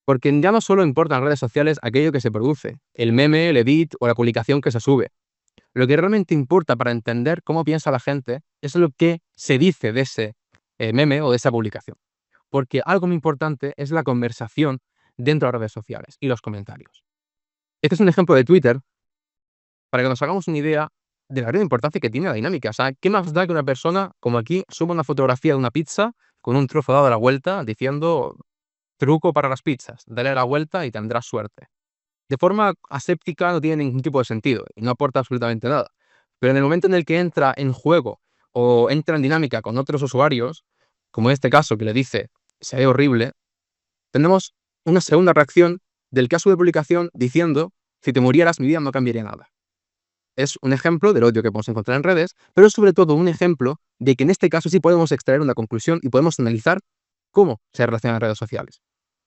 Porque ya no solo importan las redes sociales aquello que se produce, el meme, el edit o la publicación que se sube. Lo que realmente importa para entender cómo piensa la gente es lo que se dice de ese meme o de esa publicación. Porque algo muy importante es la conversación dentro de las redes sociales y los comentarios. Este es un ejemplo de Twitter para que nos hagamos una idea de la gran importancia que tiene la dinámica. O sea, ¿qué más da que una persona, como aquí, suba una fotografía de una pizza con un trozo dado a la vuelta diciendo truco para las pizzas, dale a la vuelta y tendrás suerte? De forma aséptica no tiene ningún tipo de sentido y no aporta absolutamente nada. Pero en el momento en el que entra en juego o entra en dinámica con otros usuarios, como en este caso que le dice se ve horrible, tenemos una segunda reacción del caso de publicación diciendo si te murieras mi vida no cambiaría nada. Es un ejemplo del odio que podemos encontrar en redes, pero es sobre todo un ejemplo de que en este caso sí podemos extraer una conclusión y podemos analizar cómo se relacionan las redes sociales.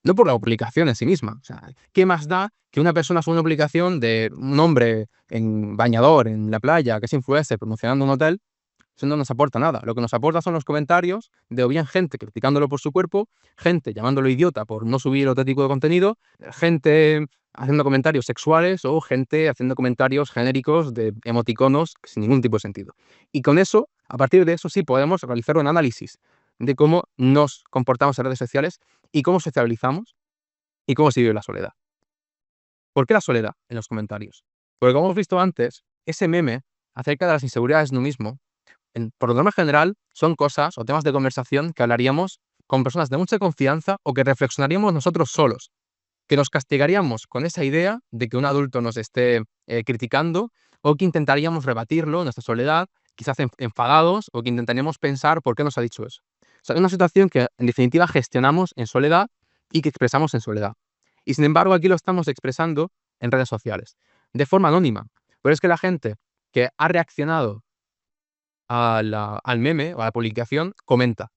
No por la publicación en sí misma. O sea, ¿qué más da que una persona suba una publicación de un hombre en bañador en la playa que es influencer promocionando un hotel? Eso no nos aporta nada. Lo que nos aporta son los comentarios de o bien gente criticándolo por su cuerpo, gente llamándolo idiota por no subir otro tipo de contenido, gente haciendo comentarios sexuales o gente haciendo comentarios genéricos de emoticonos sin ningún tipo de sentido. Y con eso, a partir de eso, sí podemos realizar un análisis de cómo nos comportamos en redes sociales y cómo socializamos y cómo se vive la soledad. ¿Por qué la soledad en los comentarios? Porque como hemos visto antes, ese meme acerca de las inseguridades de uno mismo por lo norma general, son cosas o temas de conversación que hablaríamos con personas de mucha confianza o que reflexionaríamos nosotros solos, que nos castigaríamos con esa idea de que un adulto nos esté criticando o que intentaríamos rebatirlo en nuestra soledad, quizás enfadados o que intentaríamos pensar por qué nos ha dicho eso. O sea, es una situación que en definitiva gestionamos en soledad y que expresamos en soledad. Y sin embargo aquí lo estamos expresando en redes sociales, de forma anónima. Pero es que la gente que ha reaccionado al meme o a la publicación, comenta.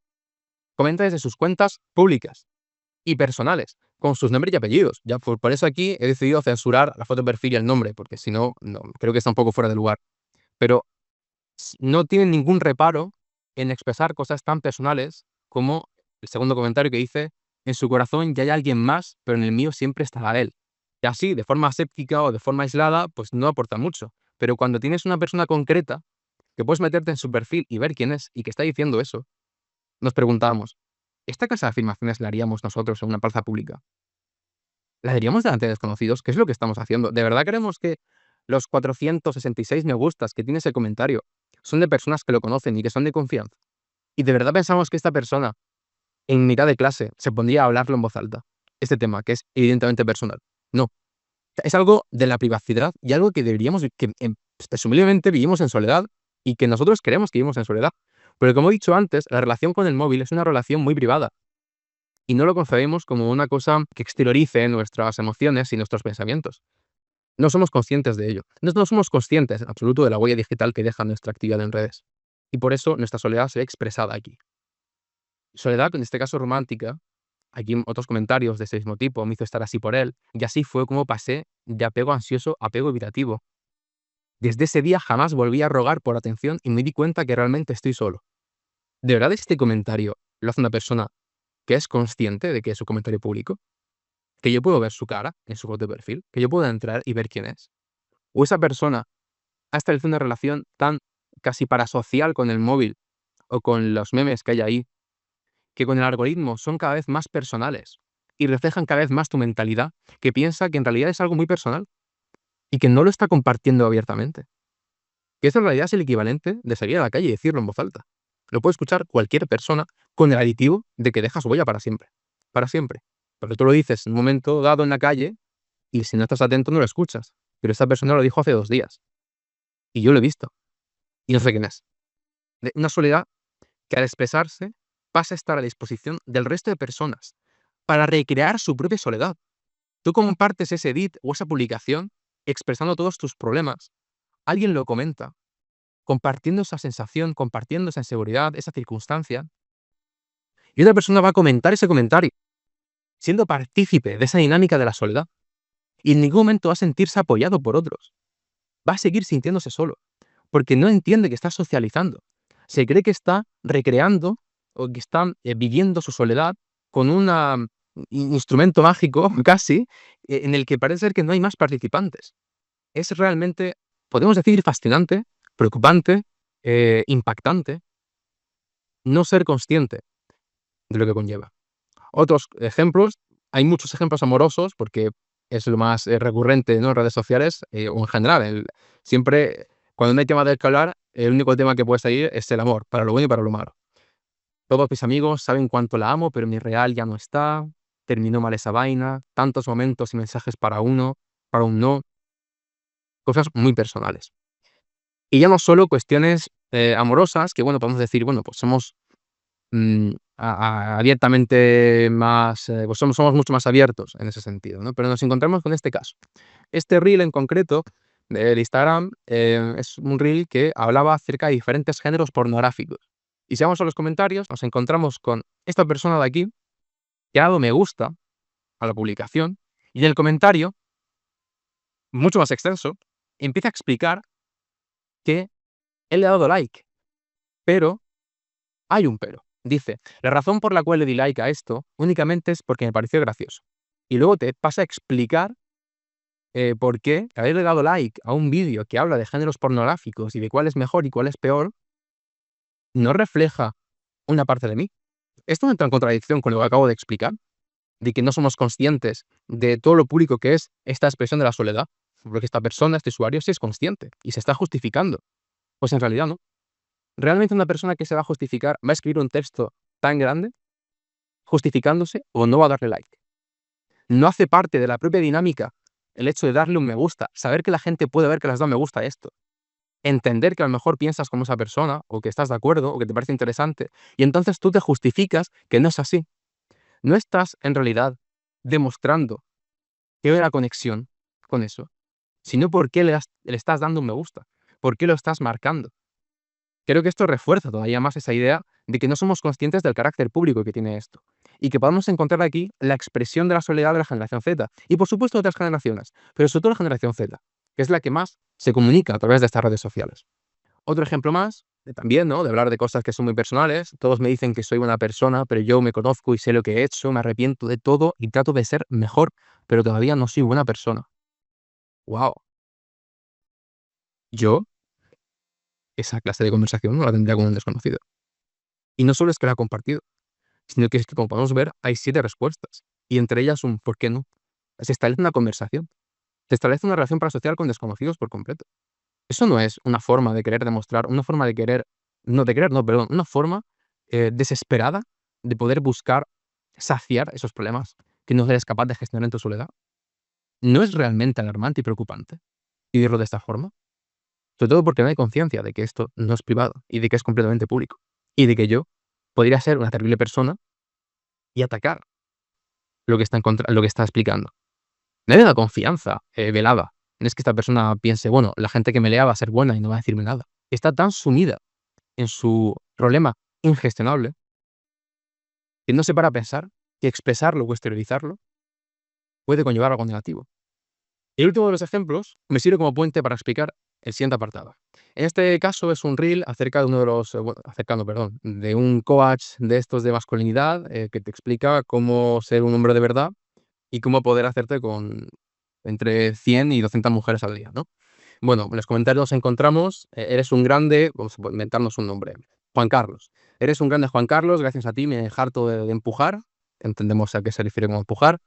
Comenta desde sus cuentas públicas y personales, con sus nombres y apellidos. Ya por eso aquí he decidido censurar la foto de perfil y el nombre, porque si no, creo que está un poco fuera de lugar. Pero no tienen ningún reparo en expresar cosas tan personales como el segundo comentario que dice, en su corazón ya hay alguien más, pero en el mío siempre estará él. Y así, de forma aséptica o de forma aislada, pues no aporta mucho. Pero cuando tienes una persona concreta, que puedes meterte en su perfil y ver quién es y que está diciendo eso, nos preguntamos, ¿esta clase de afirmaciones la haríamos nosotros en una plaza pública? ¿La diríamos delante de desconocidos? ¿Qué es lo que estamos haciendo? ¿De verdad creemos que los 466 me gustas que tiene ese comentario son de personas que lo conocen y que son de confianza? ¿Y de verdad pensamos que esta persona en mitad de clase se pondría a hablarlo en voz alta? Este tema, que es evidentemente personal. No. Es algo de la privacidad y algo que deberíamos, que presumiblemente vivimos en soledad y que nosotros queremos que vivimos en soledad. Pero como he dicho antes, la relación con el móvil es una relación muy privada y no lo concebimos como una cosa que exteriorice nuestras emociones y nuestros pensamientos. No somos conscientes de ello. No somos conscientes en absoluto de la huella digital que deja nuestra actividad en redes. Y por eso nuestra soledad se ve expresada aquí. Soledad, en este caso romántica, aquí otros comentarios de ese mismo tipo me hizo estar así por él, y así fue como pasé de apego ansioso a apego evitativo. Desde ese día jamás volví a rogar por atención y me di cuenta que realmente estoy solo. ¿De verdad este comentario lo hace una persona que es consciente de que es su comentario público? ¿Que yo puedo ver su cara en su foto de perfil? ¿Que yo puedo entrar y ver quién es? ¿O esa persona ha establecido una relación tan casi parasocial con el móvil o con los memes que hay ahí, que con el algoritmo son cada vez más personales y reflejan cada vez más tu mentalidad, que piensa que en realidad es algo muy personal y que no lo está compartiendo abiertamente? Que eso en realidad es el equivalente de salir a la calle y decirlo en voz alta. Lo puede escuchar cualquier persona con el aditivo de que deja su huella para siempre. Para siempre. Porque tú lo dices en un momento dado en la calle y si no estás atento no lo escuchas. Pero esta persona lo dijo hace 2 días. Y yo lo he visto. Y no sé quién es. De una soledad que al expresarse pasa a estar a disposición del resto de personas para recrear su propia soledad. Tú compartes ese edit o esa publicación expresando todos tus problemas. Alguien lo comenta compartiendo esa sensación, compartiendo esa inseguridad, esa circunstancia, y otra persona va a comentar ese comentario, siendo partícipe de esa dinámica de la soledad, y en ningún momento va a sentirse apoyado por otros. Va a seguir sintiéndose solo, porque no entiende que está socializando. Se cree que está recreando o que está viviendo su soledad con un instrumento mágico, casi, en el que parece ser que no hay más participantes. Es realmente, podemos decir, fascinante, preocupante, impactante, no ser consciente de lo que conlleva. Otros ejemplos, hay muchos ejemplos amorosos, porque es lo más recurrente, ¿no?, en redes sociales, o en general. Siempre, cuando no hay tema del que hablar, el único tema que puede salir es el amor, para lo bueno y para lo malo. Todos mis amigos saben cuánto la amo, pero mi real ya no está. Terminó mal esa vaina. Tantos momentos y mensajes para uno, para un no. Cosas muy personales. Y ya no solo cuestiones amorosas, que bueno, podemos decir, bueno, pues somos abiertamente más, pues somos mucho más abiertos en ese sentido, ¿no? Pero nos encontramos con este caso. Este reel en concreto del Instagram es un reel que hablaba acerca de diferentes géneros pornográficos. Y si vamos a los comentarios, nos encontramos con esta persona de aquí que ha dado me gusta a la publicación y en el comentario, mucho más extenso, empieza a explicar que él le ha dado like, pero hay un pero. Dice, la razón por la cual le di like a esto únicamente es porque me pareció gracioso. Y luego te pasa a explicar por qué haberle dado like a un vídeo que habla de géneros pornográficos y de cuál es mejor y cuál es peor, no refleja una parte de mí. Esto no entra en contradicción con lo que acabo de explicar, de que no somos conscientes de todo lo público que es esta expresión de la soledad, porque esta persona, este usuario, sí es consciente y se está justificando. Pues en realidad no. ¿Realmente una persona que se va a justificar va a escribir un texto tan grande justificándose o no va a darle like? No hace parte de la propia dinámica el hecho de darle un me gusta, saber que la gente puede ver que le has dado me gusta a esto, entender que a lo mejor piensas como esa persona o que estás de acuerdo o que te parece interesante y entonces tú te justificas que no es así. No estás en realidad demostrando que hay una conexión con eso, sino por qué le estás dando un me gusta, por qué lo estás marcando. Creo que esto refuerza todavía más esa idea de que no somos conscientes del carácter público que tiene esto y que podemos encontrar aquí la expresión de la soledad de la generación Z y por supuesto de otras generaciones, pero sobre todo la generación Z, que es la que más se comunica a través de estas redes sociales. Otro ejemplo más, también, ¿no?, de hablar de cosas que son muy personales. Todos me dicen que soy buena persona, pero yo me conozco y sé lo que he hecho, me arrepiento de todo y trato de ser mejor, pero todavía no soy buena persona. ¡Wow! Yo esa clase de conversación no la tendría con un desconocido. Y no solo es que la ha compartido, sino que es que, como podemos ver, hay 7 respuestas, y entre ellas un ¿por qué no? Se establece una conversación, se establece una relación parasocial con desconocidos por completo. Eso no es una forma de querer demostrar, una forma de querer no, de querer no, perdón, una forma, desesperada de poder buscar saciar esos problemas que no eres capaz de gestionar en tu soledad. ¿No es realmente alarmante y preocupante vivirlo de esta forma? Sobre todo porque no hay conciencia de que esto no es privado y de que es completamente público, y de que yo podría ser una terrible persona y atacar lo que está explicando. No hay una confianza velada. No es que esta persona piense, bueno, la gente que me lea va a ser buena y no va a decirme nada. Está tan sumida en su problema ingestionable que no se para a pensar que expresarlo o exteriorizarlo puede conllevar algo negativo. El último de los ejemplos me sirve como puente para explicar el siguiente apartado. En este caso es un reel acerca de uno de los, perdón, de un coach de estos de masculinidad que te explica cómo ser un hombre de verdad y cómo poder hacerte con entre 100 y 200 mujeres al día, ¿no? Bueno, en los comentarios nos encontramos, eres un grande, vamos a inventarnos un nombre, Juan Carlos. Eres un grande Juan Carlos, gracias a ti me harto de empujar, entendemos a qué se refiere con empujar,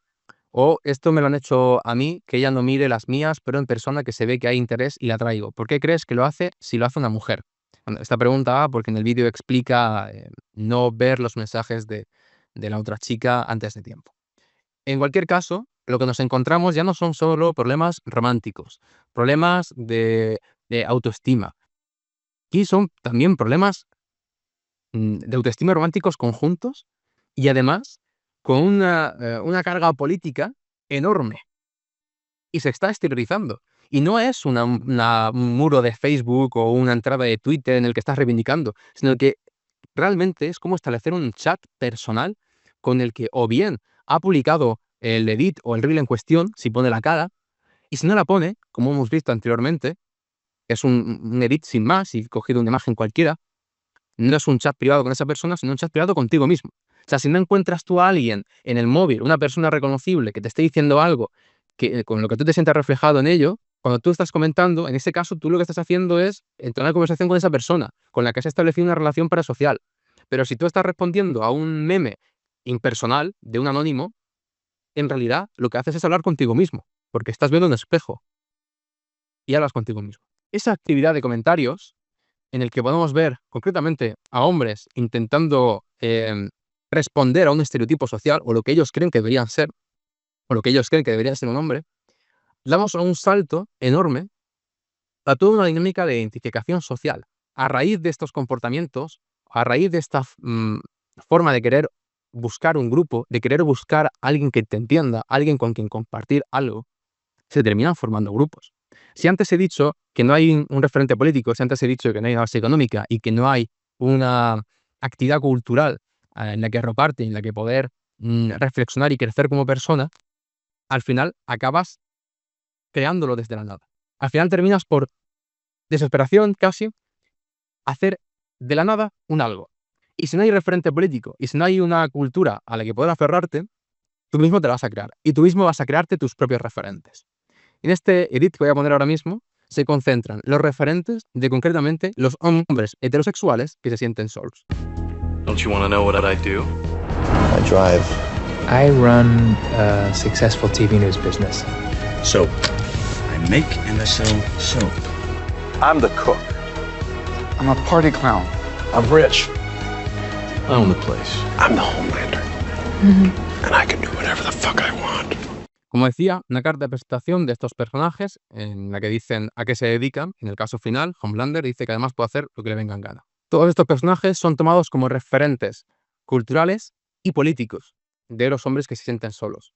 o esto me lo han hecho a mí, que ella no mire las mías, pero en persona que se ve que hay interés y la traigo. ¿Por qué crees que lo hace si lo hace una mujer? Bueno, esta pregunta va porque en el vídeo explica no ver los mensajes de la otra chica antes de tiempo. En cualquier caso, lo que nos encontramos ya no son solo problemas románticos, problemas de autoestima. Aquí son también problemas de autoestima románticos conjuntos y además con una carga política enorme y se está exteriorizando. Y no es un muro de Facebook o una entrada de Twitter en el que estás reivindicando, sino que realmente es como establecer un chat personal con el que o bien ha publicado el edit o el reel en cuestión, si pone la cara, y si no la pone, como hemos visto anteriormente, que es un edit sin más y cogido una imagen cualquiera, no es un chat privado con esa persona, sino un chat privado contigo mismo. O sea, si no encuentras tú a alguien en el móvil, una persona reconocible que te esté diciendo algo que, con lo que tú te sientas reflejado en ello, cuando tú estás comentando, en ese caso tú lo que estás haciendo es entrar en conversación con esa persona, con la que has establecido una relación parasocial. Pero si tú estás respondiendo a un meme impersonal de un anónimo, en realidad lo que haces es hablar contigo mismo, porque estás viendo un espejo y hablas contigo mismo. Esa actividad de comentarios en el que podemos ver concretamente a hombres intentando responder a un estereotipo social o lo que ellos creen que deberían ser, o lo que ellos creen que debería ser un hombre, damos un salto enorme a toda una dinámica de identificación social. A raíz de estos comportamientos, a raíz de esta forma de querer buscar un grupo, de querer buscar a alguien que te entienda, alguien con quien compartir algo, se terminan formando grupos. Si antes he dicho que no hay un referente político, si antes he dicho que no hay una base económica y que no hay una actividad cultural en la que arroparte, en la que poder reflexionar y crecer como persona, al final acabas creándolo desde la nada. Al final terminas por desesperación casi hacer de la nada un algo. Y si no hay referente político y si no hay una cultura a la que poder aferrarte, tú mismo te la vas a crear y tú mismo vas a crearte tus propios referentes. En este edit que voy a poner ahora mismo, se concentran los referentes de concretamente los hombres heterosexuales que se sienten solos. Don't you want to know what I do? I drive. I run a successful TV news business. Soap. I make and I sell soap. I'm the cook. I'm a party clown. I'm rich. I own the place. I'm the Homelander. And I can do whatever the fuck I want. Como decía, una carta de presentación de estos personajes en la que dicen a qué se dedican. En el caso final, Homelander dice que además puede hacer lo que le venga en gana. Todos estos personajes son tomados como referentes culturales y políticos de los hombres que se sienten solos.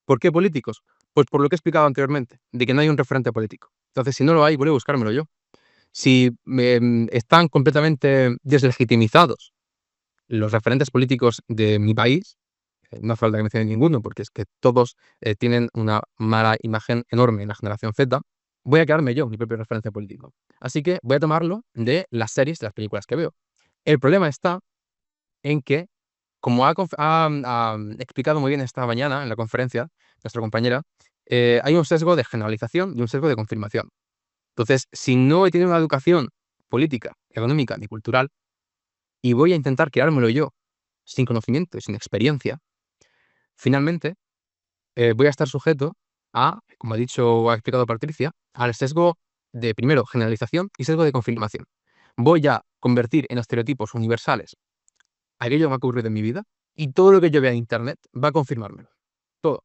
¿Por qué políticos? Pues por lo que he explicado anteriormente, de que no hay un referente político. Entonces, si no lo hay, voy a buscármelo yo. Si están completamente deslegitimizados los referentes políticos de mi país, no hace falta que mencione ninguno, porque es que todos tienen una mala imagen enorme en la generación Z, voy a crearme yo mi propio referente político. Así que voy a tomarlo de las series, de las películas que veo. El problema está en que, como ha explicado muy bien esta mañana en la conferencia nuestra compañera, hay un sesgo de generalización y un sesgo de confirmación. Entonces, si no he tenido una educación política, económica ni cultural, y voy a intentar creármelo yo, sin conocimiento y sin experiencia, finalmente voy a estar sujeto a, como ha dicho o ha explicado Patricia, al sesgo de, primero, generalización y sesgo de confirmación. Voy a convertir en estereotipos universales aquello que me ha ocurrido en mi vida y todo lo que yo vea en Internet va a confirmármelo. Todo.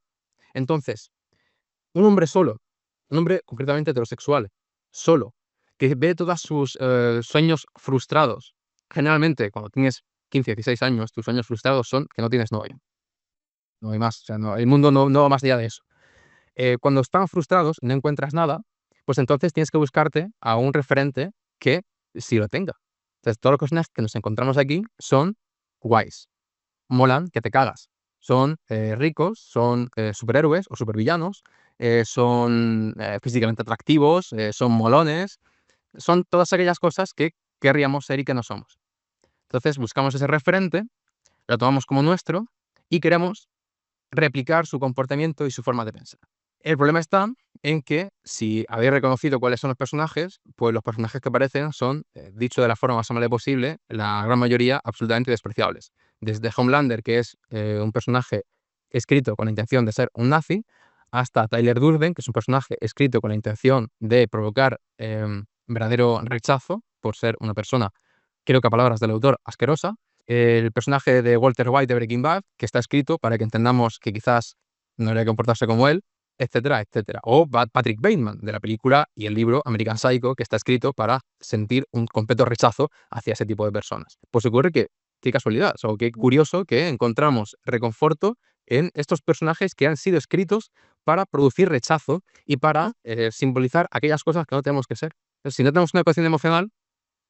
Entonces, un hombre solo, un hombre concretamente heterosexual, solo, que ve todos sus sueños frustrados. Generalmente, cuando tienes 15, 16 años, tus sueños frustrados son que no tienes novio. No hay más. O sea, el mundo no va más allá de eso. Cuando están frustrados y no encuentras nada, pues entonces tienes que buscarte a un referente que sí lo tenga. Entonces, todas las personas que nos encontramos aquí son guays. Molan que te cagas. Son ricos, son superhéroes o supervillanos, son físicamente atractivos, son molones, son todas aquellas cosas que querríamos ser y que no somos. Entonces buscamos ese referente, lo tomamos como nuestro y queremos replicar su comportamiento y su forma de pensar. El problema está en que si habéis reconocido cuáles son los personajes, pues los personajes que aparecen son, dicho de la forma más amable posible, la gran mayoría absolutamente despreciables. Desde Homelander, que es un personaje escrito con la intención de ser un nazi, hasta Tyler Durden, que es un personaje escrito con la intención de provocar verdadero rechazo por ser una persona, creo que a palabras del autor, asquerosa. El personaje de Walter White de Breaking Bad, que está escrito para que entendamos que quizás no debería comportarse como él, etcétera, etcétera. O Patrick Bateman, de la película y el libro American Psycho, que está escrito para sentir un completo rechazo hacia ese tipo de personas. Pues ocurre que, qué casualidad, o qué curioso que encontramos reconforto en estos personajes que han sido escritos para producir rechazo y para simbolizar aquellas cosas que no tenemos que ser. Entonces, si no tenemos una ecuación emocional,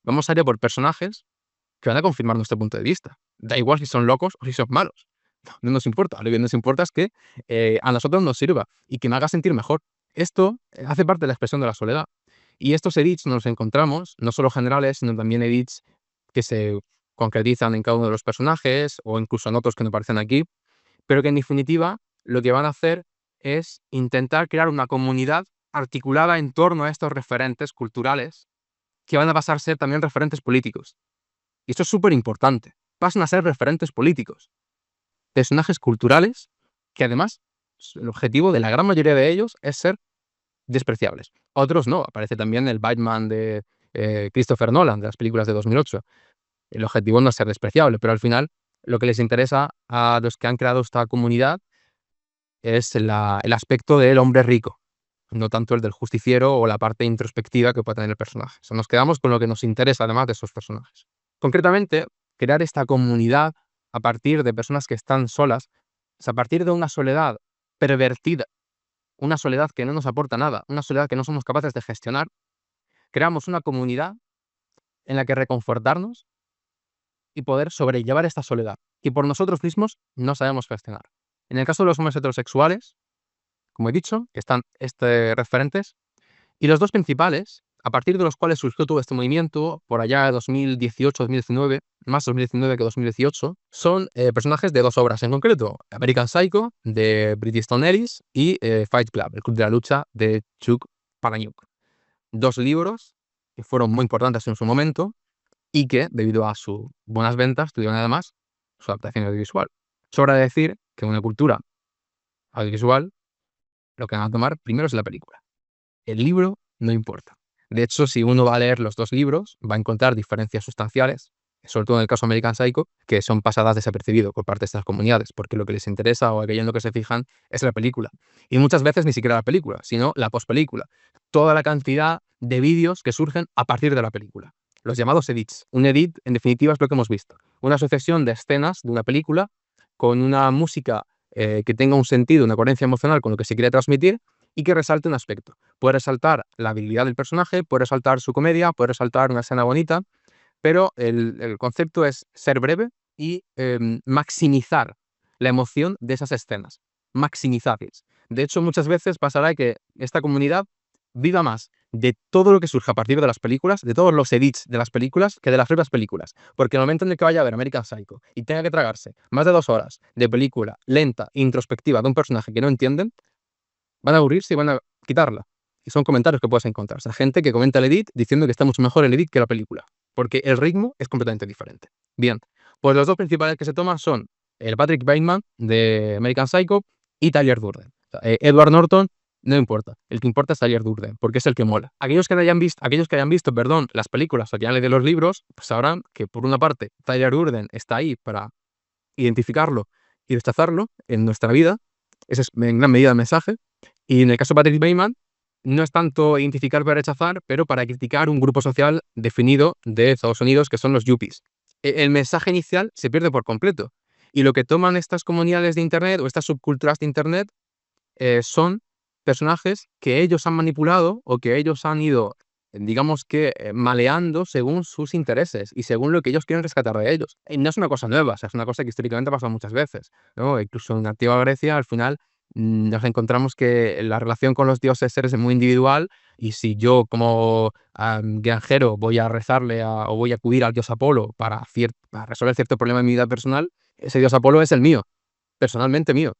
vamos a ir a por personajes que van a confirmar nuestro punto de vista. Da igual si son locos o si son malos. No nos importa. Lo que nos importa es que a nosotros nos sirva y que me haga sentir mejor. Esto hace parte de la expresión de la soledad. Y estos edits nos encontramos, no solo generales, sino también edits que se concretizan en cada uno de los personajes o incluso en otros que no aparecen aquí, pero que en definitiva lo que van a hacer es intentar crear una comunidad articulada en torno a estos referentes culturales que van a pasar a ser también referentes políticos. Y esto es súper importante. Pasan a ser referentes políticos. Personajes culturales que además el objetivo de la gran mayoría de ellos es ser despreciables. Otros no. Aparece también el Batman de Christopher Nolan, de las películas de 2008. El objetivo no es ser despreciable, pero al final lo que les interesa a los que han creado esta comunidad es el aspecto del hombre rico, no tanto el del justiciero o la parte introspectiva que puede tener el personaje. O sea, nos quedamos con lo que nos interesa además de esos personajes. Concretamente, crear esta comunidad a partir de personas que están solas, a partir de una soledad pervertida, una soledad que no nos aporta nada, una soledad que no somos capaces de gestionar, creamos una comunidad en la que reconfortarnos y poder sobrellevar esta soledad, que por nosotros mismos no sabemos gestionar. En el caso de los hombres heterosexuales, como he dicho, están referentes, y los dos principales, a partir de los cuales surgió todo este movimiento, por allá de 2018-2019, más 2019 que 2018, son personajes de dos obras en concreto: American Psycho, de Bret Easton Ellis, y Fight Club, el Club de la Lucha, de Chuck Palahniuk. Dos libros que fueron muy importantes en su momento y que, debido a sus buenas ventas, tuvieron además su adaptación audiovisual. Sobra decir que en una cultura audiovisual lo que van a tomar primero es la película. El libro no importa. De hecho, si uno va a leer los dos libros, va a encontrar diferencias sustanciales, sobre todo en el caso de American Psycho, que son pasadas desapercibido por parte de estas comunidades, porque lo que les interesa o aquello en lo que se fijan es la película. Y muchas veces ni siquiera la película, sino la pospelícula. Toda la cantidad de vídeos que surgen a partir de la película. Los llamados edits. Un edit, en definitiva, es lo que hemos visto. Una sucesión de escenas de una película con una música que tenga un sentido, una coherencia emocional con lo que se quiere transmitir y que resalte un aspecto. Puede resaltar la habilidad del personaje, puede resaltar su comedia, puede resaltar una escena bonita, pero el concepto es ser breve y maximizar la emoción de esas escenas. Maximizarlas. De hecho, muchas veces pasará que esta comunidad viva más de todo lo que surge a partir de las películas, de todos los edits de las películas, que de las propias películas. Porque en el momento en el que vaya a ver American Psycho y tenga que tragarse más de 2 horas de película lenta, introspectiva, de un personaje que no entienden, van a aburrirse y van a quitarla. Y son comentarios que puedes encontrar. O sea, gente que comenta el edit diciendo que está mucho mejor el edit que la película, porque el ritmo es completamente diferente. Bien, pues los dos principales que se toman son el Patrick Bateman de American Psycho y Tyler Durden. O sea, Edward Norton no importa. El que importa es Tyler Durden, porque es el que mola. Aquellos que hayan visto, las películas o que hayan leído los libros, pues sabrán que por una parte Tyler Durden está ahí para identificarlo y rechazarlo en nuestra vida. Ese es en gran medida el mensaje. Y en el caso de Patrick Bateman, no es tanto identificar para rechazar, pero para criticar un grupo social definido de Estados Unidos, que son los yuppies. El mensaje inicial se pierde por completo. Y lo que toman estas comunidades de Internet o estas subculturas de Internet son personajes que ellos han manipulado o que ellos han ido, digamos que, maleando según sus intereses y según lo que ellos quieren rescatar de ellos. Y no es una cosa nueva, o sea, es una cosa que históricamente ha pasado muchas veces, ¿no? Incluso en la antigua Grecia, al final, nos encontramos que la relación con los dioses es muy individual, y si yo como granjero voy a rezarle o voy a acudir al dios Apolo para resolver cierto problema en mi vida personal, ese dios Apolo es el mío, personalmente mío.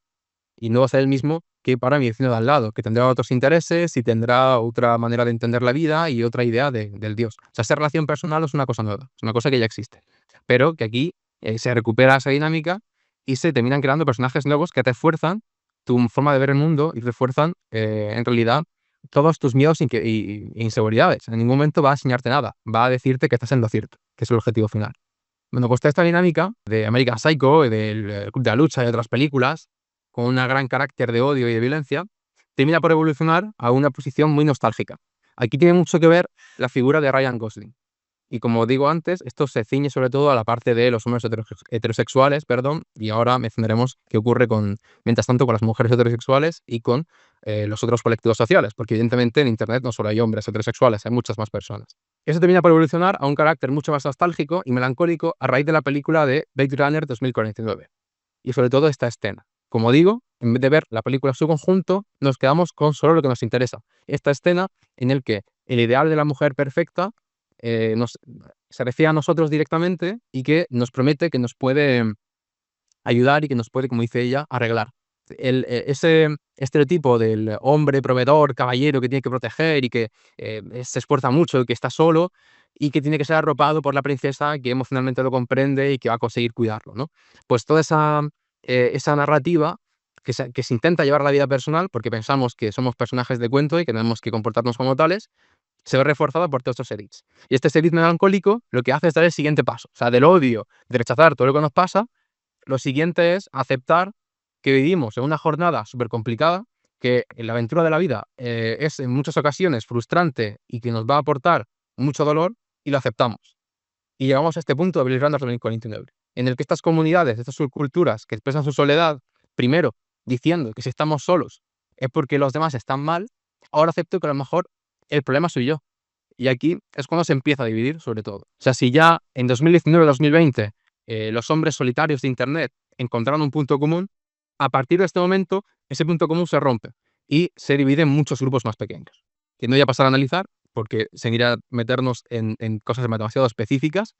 Y no va a ser el mismo que para mi vecino de al lado, que tendrá otros intereses y tendrá otra manera de entender la vida y otra idea del Dios. O sea, esa relación personal no es una cosa nueva, es una cosa que ya existe. Pero que aquí se recupera esa dinámica y se terminan creando personajes nuevos que refuerzan tu forma de ver el mundo y refuerzan, en realidad, todos tus miedos e inseguridades. En ningún momento va a enseñarte nada, va a decirte que estás en lo cierto, que es el objetivo final. Bueno, pues toda esta dinámica de American Psycho, del Club de la Lucha y otras películas, con un gran carácter de odio y de violencia, termina por evolucionar a una posición muy nostálgica. Aquí tiene mucho que ver la figura de Ryan Gosling. Y como digo antes, esto se ciñe sobre todo a la parte de los hombres heterosexuales, perdón, y ahora mencionaremos qué ocurre mientras tanto con las mujeres heterosexuales y con los otros colectivos sociales, porque evidentemente en Internet no solo hay hombres heterosexuales, hay muchas más personas. Eso termina por evolucionar a un carácter mucho más nostálgico y melancólico a raíz de la película de Blade Runner 2049. Y sobre todo esta escena. Como digo, en vez de ver la película en su conjunto, nos quedamos con solo lo que nos interesa. Esta escena en la que el ideal de la mujer perfecta se refiere a nosotros directamente y que nos promete que nos puede ayudar y que nos puede, como dice ella, arreglar. Ese estereotipo del hombre proveedor, caballero que tiene que proteger y que se esfuerza mucho, que está solo y que tiene que ser arropado por la princesa que emocionalmente lo comprende y que va a conseguir cuidarlo, ¿no? Pues toda esa narrativa que se intenta llevar a la vida personal, porque pensamos que somos personajes de cuento y que tenemos que comportarnos como tales, se ve reforzada por todos estos edits. Y este edit melancólico lo que hace es dar el siguiente paso. O sea, del odio, de rechazar todo lo que nos pasa, lo siguiente es aceptar que vivimos en una jornada súper complicada, que la aventura de la vida es en muchas ocasiones frustrante y que nos va a aportar mucho dolor, y lo aceptamos. Y llegamos a este punto de Blade Runner 2049, en el que estas comunidades, estas subculturas que expresan su soledad, primero diciendo que si estamos solos es porque los demás están mal, ahora acepto que a lo mejor el problema soy yo. Y aquí es cuando se empieza a dividir, sobre todo. O sea, si ya en 2019-2020 los hombres solitarios de Internet encontraron un punto común, a partir de este momento ese punto común se rompe y se divide en muchos grupos más pequeños. Que no voy a pasar a analizar porque seguirá meternos en cosas demasiado específicas.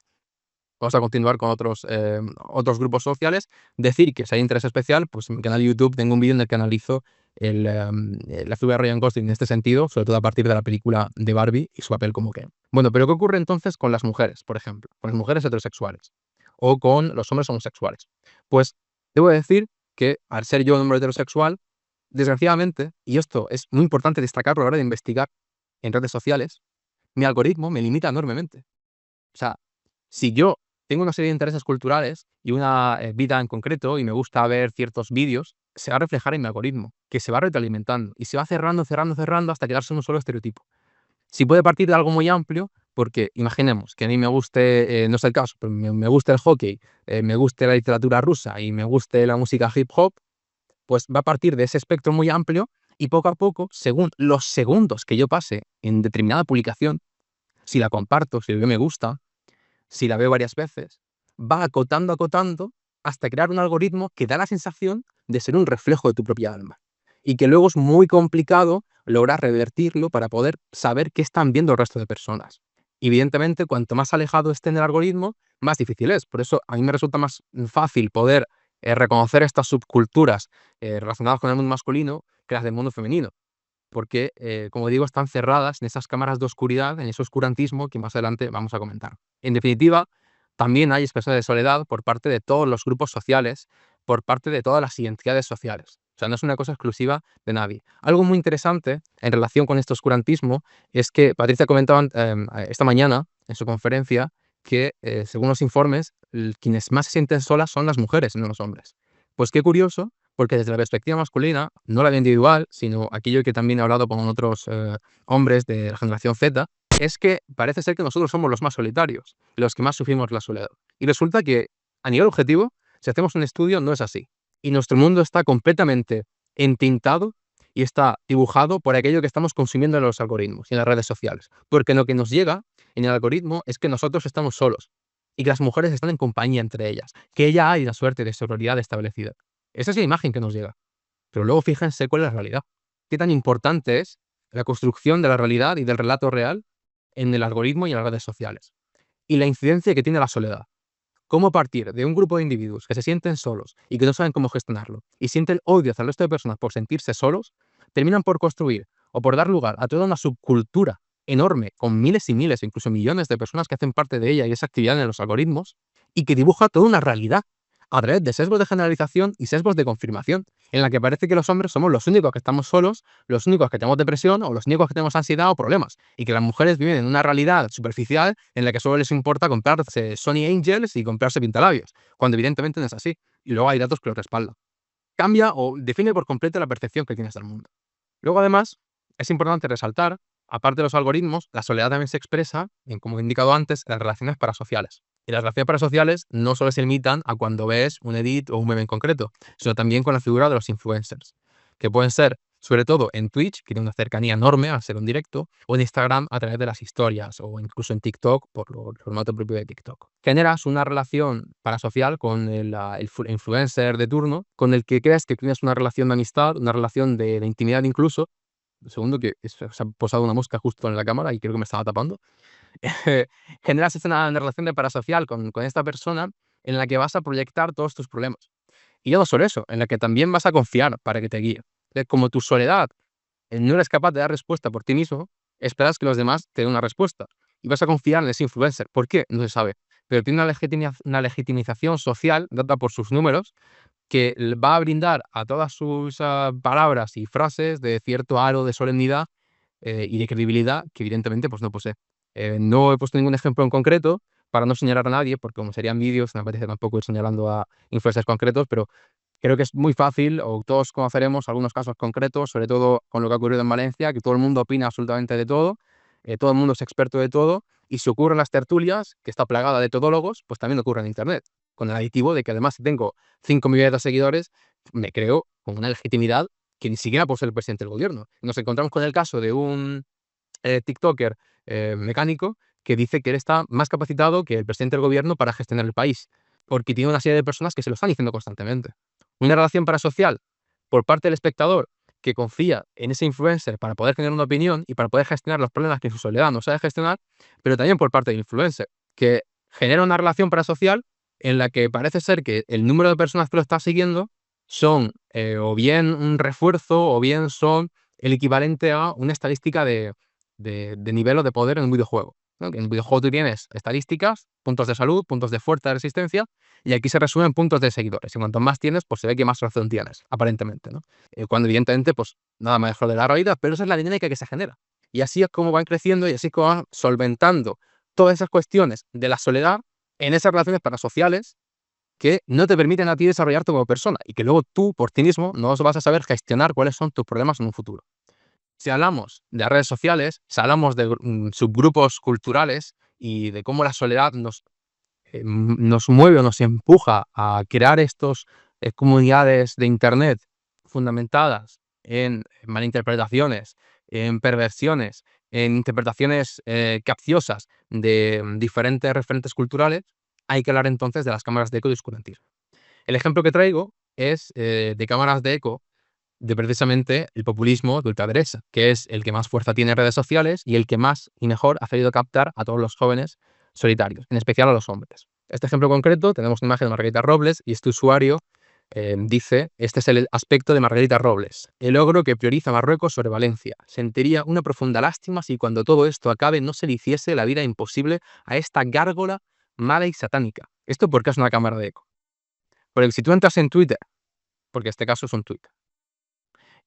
Vamos a continuar con otros grupos sociales. Decir que si hay interés especial, pues en mi canal de YouTube tengo un vídeo en el que analizo la figura de Ryan Gosling en este sentido, sobre todo a partir de la película de Barbie y su papel como Ken. Bueno, pero ¿qué ocurre entonces con las mujeres, por ejemplo? Con las mujeres heterosexuales o con los hombres homosexuales. Pues debo decir que al ser yo un hombre heterosexual, desgraciadamente, y esto es muy importante destacarlo a la hora de investigar en redes sociales, mi algoritmo me limita enormemente. O sea, si yo tengo una serie de intereses culturales y una vida en concreto y me gusta ver ciertos vídeos, se va a reflejar en mi algoritmo, que se va retroalimentando y se va cerrando, cerrando, cerrando hasta quedarse en un solo estereotipo. Si puede partir de algo muy amplio, porque imaginemos que a mí me guste, no es el caso, pero me guste el hockey, me guste la literatura rusa y me guste la música hip hop, pues va a partir de ese espectro muy amplio y poco a poco, según los segundos que yo pase en determinada publicación, si la comparto, si le doy me gusta, si la veo varias veces, va acotando, acotando, hasta crear un algoritmo que da la sensación de ser un reflejo de tu propia alma. Y que luego es muy complicado lograr revertirlo para poder saber qué están viendo el resto de personas. Evidentemente, cuanto más alejado esté en el algoritmo, más difícil es. Por eso a mí me resulta más fácil poder reconocer estas subculturas relacionadas con el mundo masculino que las del mundo femenino. Porque, como digo, están cerradas en esas cámaras de oscuridad, en ese oscurantismo que más adelante vamos a comentar. En definitiva, también hay expresiones de soledad por parte de todos los grupos sociales, por parte de todas las identidades sociales. O sea, no es una cosa exclusiva de nadie. Algo muy interesante en relación con este oscurantismo es que Patricia comentaba esta mañana en su conferencia que, según los informes, quienes más se sienten solas son las mujeres, no los hombres. Pues qué curioso, porque desde la perspectiva masculina, no la individual, sino aquello que también he hablado con otros hombres de la generación Z, es que parece ser que nosotros somos los más solitarios, los que más sufrimos la soledad. Y resulta que, a nivel objetivo, si hacemos un estudio, no es así. Y nuestro mundo está completamente entintado y está dibujado por aquello que estamos consumiendo en los algoritmos y en las redes sociales. Porque lo que nos llega en el algoritmo es que nosotros estamos solos y que las mujeres están en compañía entre ellas, que ya hay una suerte de sororidad establecida. Esa es la imagen que nos llega. Pero luego fíjense cuál es la realidad. Qué tan importante es la construcción de la realidad y del relato real en el algoritmo y en las redes sociales. Y la incidencia que tiene la soledad. Cómo partir de un grupo de individuos que se sienten solos y que no saben cómo gestionarlo y sienten odio hacia el resto de personas por sentirse solos, terminan por construir o por dar lugar a toda una subcultura enorme con miles y miles, incluso millones de personas que hacen parte de ella y esa actividad en los algoritmos y que dibuja toda una realidad a través de sesgos de generalización y sesgos de confirmación, en la que parece que los hombres somos los únicos que estamos solos, los únicos que tenemos depresión o los únicos que tenemos ansiedad o problemas, y que las mujeres viven en una realidad superficial en la que solo les importa comprarse Sony Angels y comprarse pintalabios, cuando evidentemente no es así, y luego hay datos que lo respaldan. Cambia o define por completo la percepción que tienes del mundo. Luego, además, es importante resaltar Aparte de los algoritmos, la soledad también se expresa, como he indicado antes, en las relaciones parasociales. Y las relaciones parasociales no solo se limitan a cuando ves un edit o un meme en concreto, sino también con la figura de los influencers, que pueden ser, sobre todo en Twitch, que tiene una cercanía enorme al ser un directo, o en Instagram a través de las historias, o incluso en TikTok por el formato propio de TikTok. Generas una relación parasocial con el influencer de turno, con el que crees que tienes una relación de amistad, una relación de intimidad incluso. Un segundo, que se ha posado una mosca justo en la cámara y creo que me estaba tapando. Generas una relación de parasocial con esta persona en la que vas a proyectar todos tus problemas. Y no solo eso, en la que también vas a confiar para que te guíe. Como tu soledad no eres capaz de dar respuesta por ti mismo, esperas que los demás te den una respuesta. Y vas a confiar en ese influencer. ¿Por qué? No se sabe. Pero tiene una legitimización social dada por sus números que va a brindar a todas sus palabras y frases de cierto aro de solemnidad y de credibilidad que evidentemente pues no posee. No he puesto ningún ejemplo en concreto para no señalar a nadie, porque como serían vídeos, no me apetece tampoco ir señalando a influencers concretos, pero creo que es muy fácil, o todos conoceremos algunos casos concretos, sobre todo con lo que ha ocurrido en Valencia, que todo el mundo opina absolutamente de todo el mundo es experto de todo, y si ocurren las tertulias, que está plagada de todólogos, pues también ocurre en Internet, con el aditivo de que además si tengo 5 millones de seguidores, me creo con una legitimidad que ni siquiera por ser el presidente del gobierno. Nos encontramos con el caso de un TikToker mecánico que dice que él está más capacitado que el presidente del gobierno para gestionar el país, porque tiene una serie de personas que se lo están diciendo constantemente. Una relación parasocial por parte del espectador que confía en ese influencer para poder generar una opinión y para poder gestionar los problemas que en su soledad no sabe gestionar, pero también por parte del influencer, que genera una relación parasocial en la que parece ser que el número de personas que lo está siguiendo son o bien un refuerzo o bien son el equivalente a una estadística de nivel o de poder en un videojuego, ¿no? En un videojuego tú tienes estadísticas, puntos de salud, puntos de fuerza, de resistencia, y aquí se resumen puntos de seguidores. Y cuanto más tienes, pues se ve que más razón tienes, aparentemente, ¿no? Cuando evidentemente, pues nada mejor de la realidad, pero esa es la dinámica que se genera. Y así es como van creciendo y así es como van solventando todas esas cuestiones de la soledad en esas relaciones parasociales que no te permiten a ti desarrollarte como persona y que luego tú, por ti mismo, no vas a saber gestionar cuáles son tus problemas en un futuro. Si hablamos de redes sociales, si hablamos de subgrupos culturales y de cómo la soledad nos mueve o nos empuja a crear estos comunidades de Internet fundamentadas en malinterpretaciones, en perversiones, en interpretaciones capciosas de diferentes referentes culturales, hay que hablar entonces de las cámaras de eco y oscurantismo. El ejemplo que traigo es de cámaras de eco de precisamente el populismo de ultraderecha, que es el que más fuerza tiene en redes sociales y el que más y mejor ha sabido captar a todos los jóvenes solitarios, en especial a los hombres. Este ejemplo concreto, tenemos una imagen de Margarita Robles y este usuario dice, este es el aspecto de Margarita Robles, el ogro que prioriza Marruecos sobre Valencia. Sentiría una profunda lástima si cuando todo esto acabe no se le hiciese la vida imposible a esta gárgola mala y satánica. Esto porque es una cámara de eco. Porque si tú entras en Twitter, porque este caso es un tweet,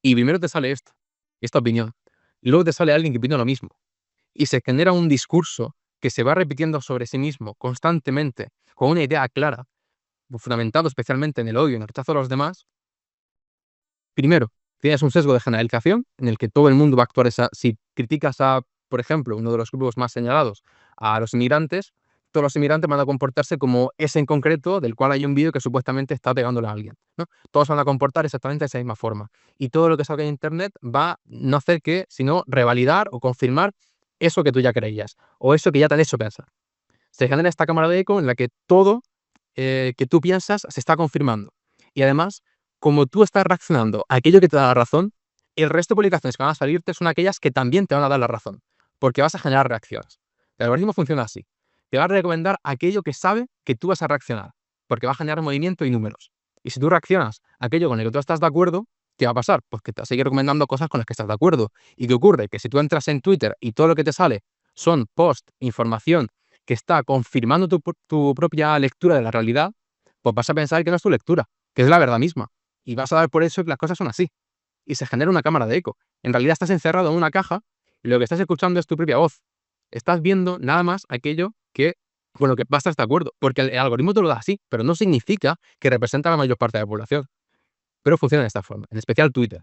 y primero te sale esta opinión, y luego te sale alguien que opina lo mismo, y se genera un discurso que se va repitiendo sobre sí mismo constantemente, con una idea clara, fundamentado especialmente en el odio y en el rechazo a los demás. Primero, tienes un sesgo de generalización en el que todo el mundo va a actuar si criticas a, por ejemplo, uno de los grupos más señalados, a los inmigrantes, todos los inmigrantes van a comportarse como ese en concreto del cual hay un vídeo que supuestamente está pegándole a alguien, ¿no? Todos van a comportar exactamente de esa misma forma. Y todo lo que salga en Internet va a no hacer que, sino revalidar o confirmar eso que tú ya creías o eso que ya te han hecho pensar. Se genera esta cámara de eco en la que todo que tú piensas se está confirmando. Y además, como tú estás reaccionando a aquello que te da la razón, el resto de publicaciones que van a salirte son aquellas que también te van a dar la razón, porque vas a generar reacciones. El algoritmo funciona así. Te va a recomendar aquello que sabe que tú vas a reaccionar, porque va a generar movimiento y números. Y si tú reaccionas a aquello con el que tú estás de acuerdo, ¿qué va a pasar? Pues que te va a seguir recomendando cosas con las que estás de acuerdo. ¿Y qué ocurre? Que si tú entras en Twitter y todo lo que te sale son posts, información que está confirmando tu propia lectura de la realidad, pues vas a pensar que no es tu lectura, que es la verdad misma. Y vas a dar por eso que las cosas son así. Y se genera una cámara de eco. En realidad estás encerrado en una caja y lo que estás escuchando es tu propia voz. Estás viendo nada más aquello con lo que vas a estar de acuerdo. Porque el algoritmo te lo da así, pero no significa que representa a la mayor parte de la población. Pero funciona de esta forma, en especial Twitter.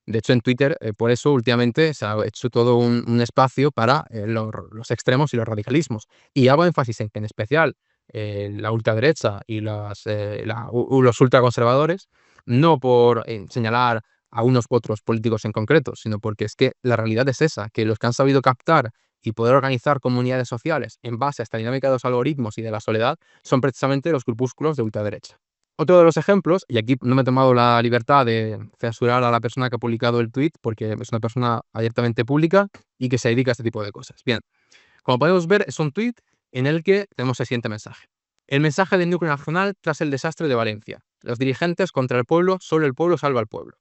De hecho, en Twitter, por eso últimamente se ha hecho todo un espacio para los extremos y los radicalismos. Y hago énfasis en que, en especial, la ultraderecha y los ultraconservadores, no por señalar a unos u otros políticos en concreto, sino porque es que la realidad es esa, que los que han sabido captar y poder organizar comunidades sociales en base a esta dinámica de los algoritmos y de la soledad son precisamente los grupúsculos de ultraderecha. Otro de los ejemplos, y aquí no me he tomado la libertad de censurar a la persona que ha publicado el tweet porque es una persona abiertamente pública y que se dedica a este tipo de cosas. Bien, como podemos ver, es un tweet en el que tenemos el siguiente mensaje. El mensaje del núcleo nacional tras el desastre de Valencia. Los dirigentes contra el pueblo, solo el pueblo salva al pueblo.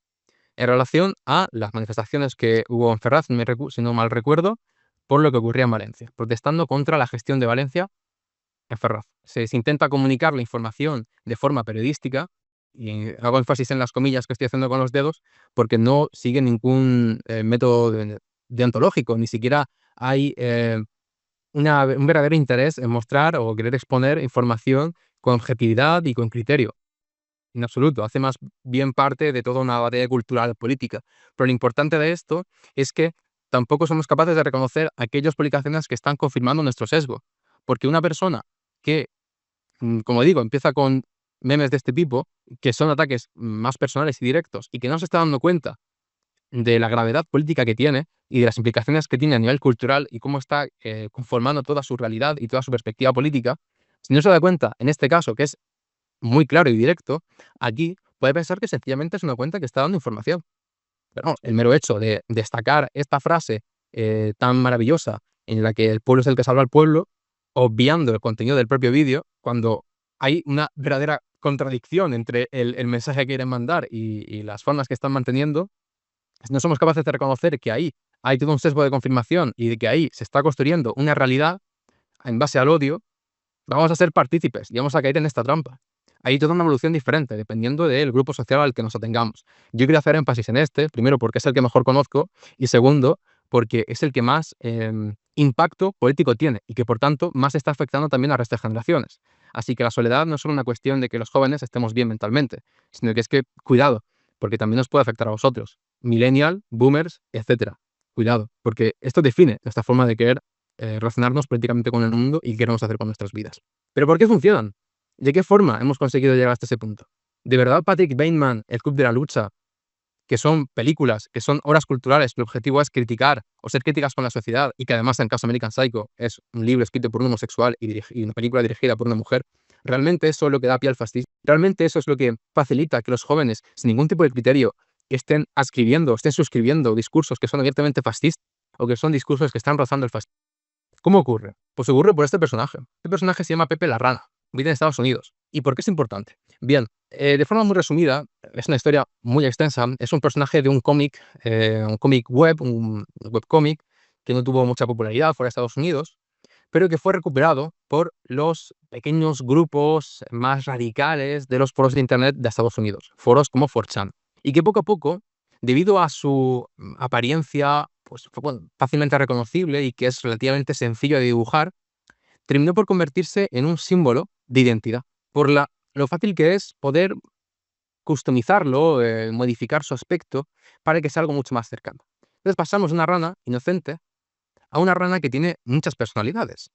En relación a las manifestaciones que hubo en Ferraz, si no mal recuerdo, por lo que ocurría en Valencia, protestando contra la gestión de Valencia en Ferraz. Se intenta comunicar la información de forma periodística, y hago énfasis en las comillas que estoy haciendo con los dedos, porque no sigue ningún método deontológico, ni siquiera hay un verdadero interés en mostrar o querer exponer información con objetividad y con criterio. En absoluto, hace más bien parte de toda una batalla cultural política. Pero lo importante de esto es que tampoco somos capaces de reconocer aquellas publicaciones que están confirmando nuestro sesgo. Porque una persona que, como digo, empieza con memes de este tipo, que son ataques más personales y directos, y que no se está dando cuenta de la gravedad política que tiene y de las implicaciones que tiene a nivel cultural y cómo está conformando toda su realidad y toda su perspectiva política, si no se da cuenta, en este caso, que es muy claro y directo, aquí puede pensar que sencillamente es una cuenta que está dando información. Pero no, el mero hecho de destacar esta frase tan maravillosa en la que el pueblo es el que salva al pueblo, obviando el contenido del propio vídeo, cuando hay una verdadera contradicción entre el mensaje que quieren mandar y las formas que están manteniendo, no somos capaces de reconocer que ahí hay todo un sesgo de confirmación y de que ahí se está construyendo una realidad en base al odio, vamos a ser partícipes y vamos a caer en esta trampa. Hay toda una evolución diferente dependiendo del grupo social al que nos atengamos. Yo quiero hacer énfasis en este, primero porque es el que mejor conozco y segundo porque es el que más impacto político tiene y que por tanto más está afectando también a resto de generaciones. Así que la soledad no es solo una cuestión de que los jóvenes estemos bien mentalmente, sino que es que, cuidado, porque también nos puede afectar a vosotros, millennial, boomers, etcétera. Cuidado, porque esto define nuestra forma de querer relacionarnos políticamente con el mundo y qué queremos hacer con nuestras vidas. ¿Pero por qué funcionan? ¿De qué forma hemos conseguido llegar hasta ese punto? ¿De verdad Patrick Bateman, El Club de la Lucha, que son películas, que son obras culturales, que el objetivo es criticar o ser críticas con la sociedad y que además en el caso American Psycho es un libro escrito por un homosexual y una película dirigida por una mujer? ¿Realmente eso es lo que da pie al fascismo? ¿Realmente eso es lo que facilita que los jóvenes, sin ningún tipo de criterio, estén suscribiendo discursos que son abiertamente fascistas o que son discursos que están rozando el fascismo? ¿Cómo ocurre? Pues ocurre por este personaje. Este personaje se llama Pepe la Rana, vive en Estados Unidos. ¿Y por qué es importante? Bien, de forma muy resumida, es una historia muy extensa, es un personaje de un cómic web, un webcómic que no tuvo mucha popularidad fuera de Estados Unidos, pero que fue recuperado por los pequeños grupos más radicales de los foros de Internet de Estados Unidos, foros como 4chan, y que poco a poco, debido a su apariencia pues, fácilmente reconocible y que es relativamente sencillo de dibujar, terminó por convertirse en un símbolo de identidad, por lo fácil que es poder customizarlo, modificar su aspecto para que sea algo mucho más cercano. Entonces pasamos de una rana inocente a una rana que tiene muchas personalidades.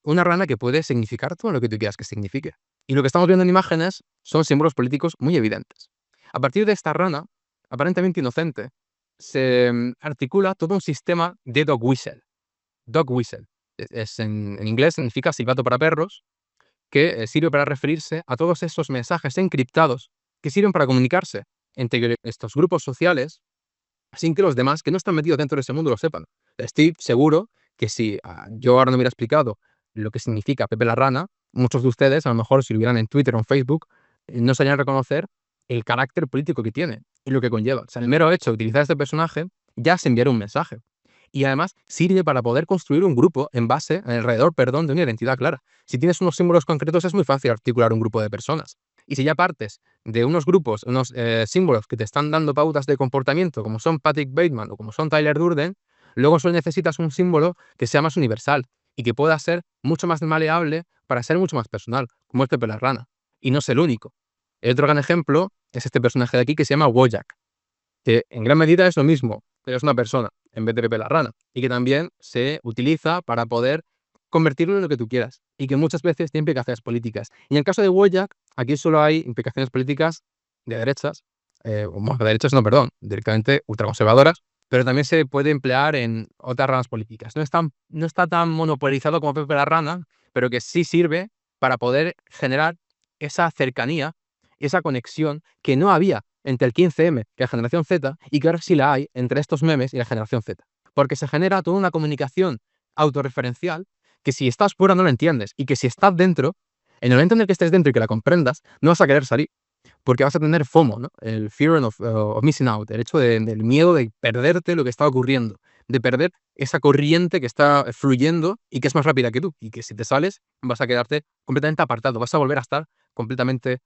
Una rana que puede significar todo lo que tú quieras que signifique. Y lo que estamos viendo en imágenes son símbolos políticos muy evidentes. A partir de esta rana, aparentemente inocente, se articula todo un sistema de dog whistle. Dog whistle. En inglés significa silbato para perros, que sirve para referirse a todos esos mensajes encriptados que sirven para comunicarse entre estos grupos sociales sin que los demás que no están metidos dentro de ese mundo lo sepan. Estoy seguro que si yo ahora no hubiera explicado lo que significa Pepe la Rana, muchos de ustedes, a lo mejor si lo vieran en Twitter o en Facebook, no sabrían reconocer el carácter político que tiene y lo que conlleva. O sea, el mero hecho de utilizar este personaje ya es enviar un mensaje. Y además sirve para poder construir un grupo alrededor de una identidad clara. Si tienes unos símbolos concretos es muy fácil articular un grupo de personas. Y si ya partes de unos grupos, unos símbolos que te están dando pautas de comportamiento, como son Patrick Bateman o como son Tyler Durden, luego solo necesitas un símbolo que sea más universal y que pueda ser mucho más maleable para ser mucho más personal, como es Pepe la Rana. Y no es el único. El otro gran ejemplo es este personaje de aquí que se llama Wojak. que en gran medida es lo mismo, pero es una persona en vez de Pepe la Rana, y que también se utiliza para poder convertirlo en lo que tú quieras, y que muchas veces tiene implicaciones políticas. Y en el caso de Wojak, aquí solo hay implicaciones políticas de derechas, bueno, de derechas no, perdón, directamente ultraconservadoras, pero también se puede emplear en otras ramas políticas. No está tan monopolizado como Pepe la Rana, pero que sí sirve para poder generar esa cercanía, esa conexión que no había entre el 15M y la generación Z, y que ahora sí la hay entre estos memes y la generación Z. Porque se genera toda una comunicación autorreferencial que si estás fuera no la entiendes, y que si estás dentro, en el momento en el que estés dentro y que la comprendas, no vas a querer salir, porque vas a tener FOMO, ¿no? El fear of missing out, el hecho del miedo de perderte lo que está ocurriendo, de perder esa corriente que está fluyendo y que es más rápida que tú, y que si te sales vas a quedarte completamente apartado, vas a volver a estar completamente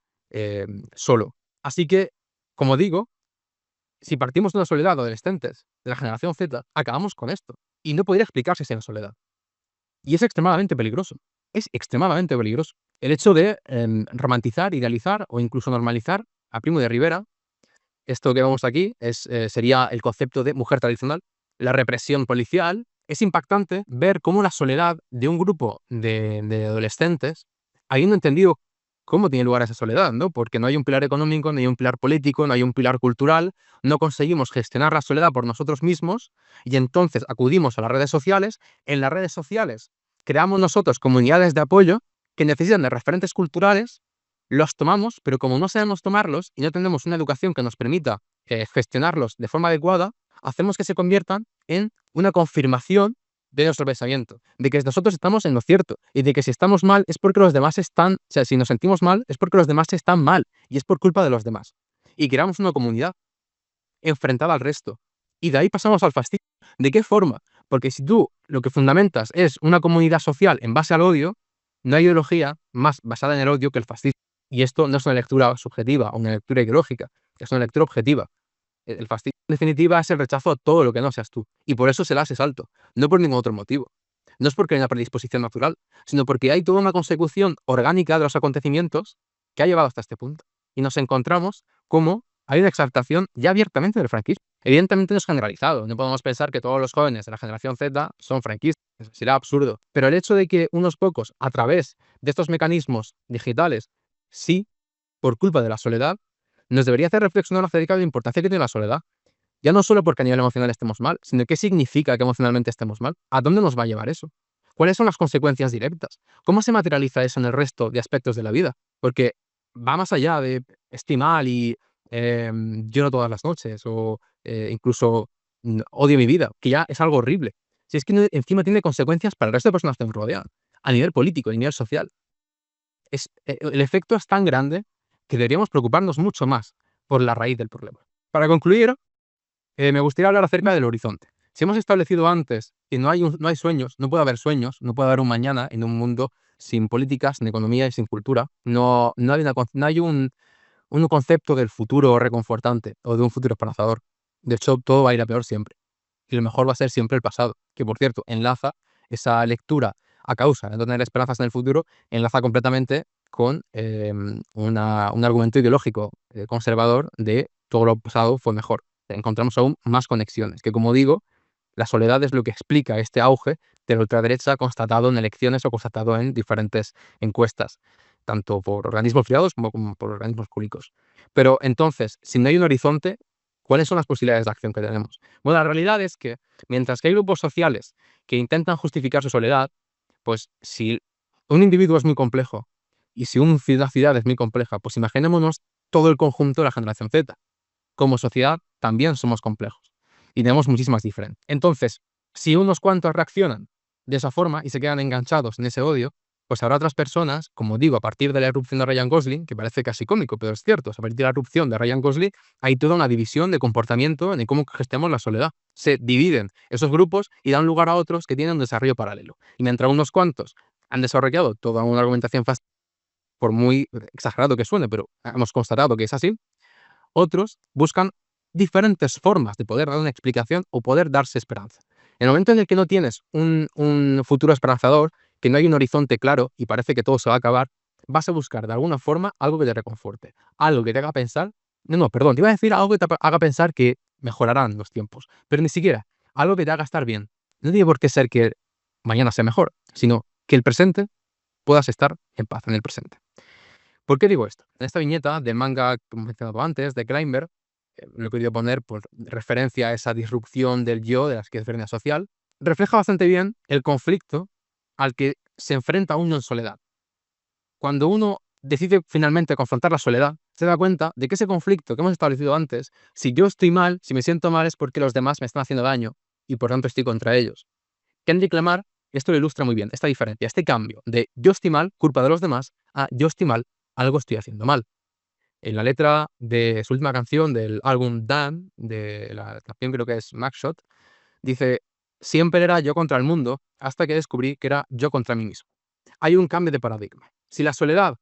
solo. Así que, como digo, si partimos de una soledad de adolescentes de la generación Z, acabamos con esto, y no podría explicarse sin soledad. Y es extremadamente peligroso. Es extremadamente peligroso. El hecho de romantizar, idealizar o incluso normalizar a Primo de Rivera, esto que vemos aquí sería el concepto de mujer tradicional, la represión policial. Es impactante ver cómo la soledad de un grupo de adolescentes, habiendo entendido cómo tiene lugar esa soledad, ¿no? Porque no hay un pilar económico, no hay un pilar político, no hay un pilar cultural, no conseguimos gestionar la soledad por nosotros mismos y entonces acudimos a las redes sociales. En las redes sociales creamos nosotros comunidades de apoyo que necesitan de referentes culturales, los tomamos, pero como no sabemos tomarlos y no tenemos una educación que nos permita gestionarlos de forma adecuada, hacemos que se conviertan en una confirmación de nuestro pensamiento, de que nosotros estamos en lo cierto y de que si estamos mal es porque los demás están, o sea, si nos sentimos mal es porque los demás están mal y es por culpa de los demás. Y creamos una comunidad enfrentada al resto. Y de ahí pasamos al fascismo. ¿De qué forma? Porque si tú lo que fundamentas es una comunidad social en base al odio, no hay ideología más basada en el odio que el fascismo. Y esto no es una lectura subjetiva o una lectura ideológica, es una lectura objetiva. El fascismo, en definitiva, es el rechazo a todo lo que no seas tú. Y por eso se da ese salto, no por ningún otro motivo. No es porque hay una predisposición natural, sino porque hay toda una consecución orgánica de los acontecimientos que ha llevado hasta este punto. Y nos encontramos como hay una exaltación ya abiertamente del franquismo. Evidentemente no es generalizado, no podemos pensar que todos los jóvenes de la generación Z son franquistas, eso sería absurdo. Pero el hecho de que unos pocos, a través de estos mecanismos digitales, sí, por culpa de la soledad, nos debería hacer reflexionar acerca de la importancia que tiene la soledad. Ya no solo porque a nivel emocional estemos mal, sino qué significa que emocionalmente estemos mal. ¿A dónde nos va a llevar eso? ¿Cuáles son las consecuencias directas? ¿Cómo se materializa eso en el resto de aspectos de la vida? Porque va más allá de estoy mal y lloro todas las noches o incluso odio mi vida, que ya es algo horrible. Si es que encima tiene consecuencias para el resto de personas que nos rodean, a nivel político, a nivel social. El efecto es tan grande que deberíamos preocuparnos mucho más por la raíz del problema. Para concluir, me gustaría hablar acerca del horizonte. Si hemos establecido antes que no hay sueños, no puede haber sueños, no puede haber un mañana en un mundo sin políticas, sin economía y sin cultura, no hay un concepto del futuro reconfortante o de un futuro esperanzador. De hecho, todo va a ir a peor siempre. Y lo mejor va a ser siempre el pasado, que por cierto, enlaza esa lectura a causa de no tener esperanzas en el futuro, enlaza completamente con un argumento ideológico conservador de todo lo pasado fue mejor. Encontramos aún más conexiones, que como digo, la soledad es lo que explica este auge de la ultraderecha constatado en elecciones o constatado en diferentes encuestas, tanto por organismos privados como por organismos públicos. Pero entonces, si no hay un horizonte, ¿cuáles son las posibilidades de acción que tenemos? Bueno, la realidad es que mientras que hay grupos sociales que intentan justificar su soledad, pues si un individuo es muy complejo y si una ciudad es muy compleja, pues imaginémonos todo el conjunto de la generación Z. Como sociedad también somos complejos y tenemos muchísimas diferencias. Entonces, si unos cuantos reaccionan de esa forma y se quedan enganchados en ese odio, pues habrá otras personas, como digo, a partir de la erupción de Ryan Gosling, que parece casi cómico, pero es cierto, a partir de la erupción de Ryan Gosling hay toda una división de comportamiento en cómo gestionamos la soledad. Se dividen esos grupos y dan lugar a otros que tienen un desarrollo paralelo. Y mientras unos cuantos han desarrollado toda una argumentación fácil, por muy exagerado que suene, pero hemos constatado que es así, otros buscan diferentes formas de poder dar una explicación o poder darse esperanza. En el momento en el que no tienes un futuro esperanzador, que no hay un horizonte claro y parece que todo se va a acabar, vas a buscar de alguna forma algo que te reconforte, algo que te haga pensar No, perdón, te iba a decir algo que te haga pensar que mejorarán los tiempos, pero ni siquiera algo que te haga estar bien. No tiene por qué ser que mañana sea mejor, sino que el presente puedas estar en paz en el presente. ¿Por qué digo esto? En esta viñeta del manga que hemos mencionado antes, de Climber, lo he querido poner por referencia a esa disrupción del yo, de la esquizofrenia social, refleja bastante bien el conflicto al que se enfrenta uno en soledad. Cuando uno decide finalmente confrontar la soledad, se da cuenta de que ese conflicto que hemos establecido antes, si yo estoy mal, si me siento mal, es porque los demás me están haciendo daño y por tanto estoy contra ellos. Kendrick Lamar, esto lo ilustra muy bien, esta diferencia, este cambio de yo estoy mal, culpa de los demás, a yo estoy mal, algo estoy haciendo mal. En la letra de su última canción del álbum Dan, de la canción creo que es Shot, dice, siempre era yo contra el mundo hasta que descubrí que era yo contra mí mismo. Hay un cambio de paradigma. Si la soledad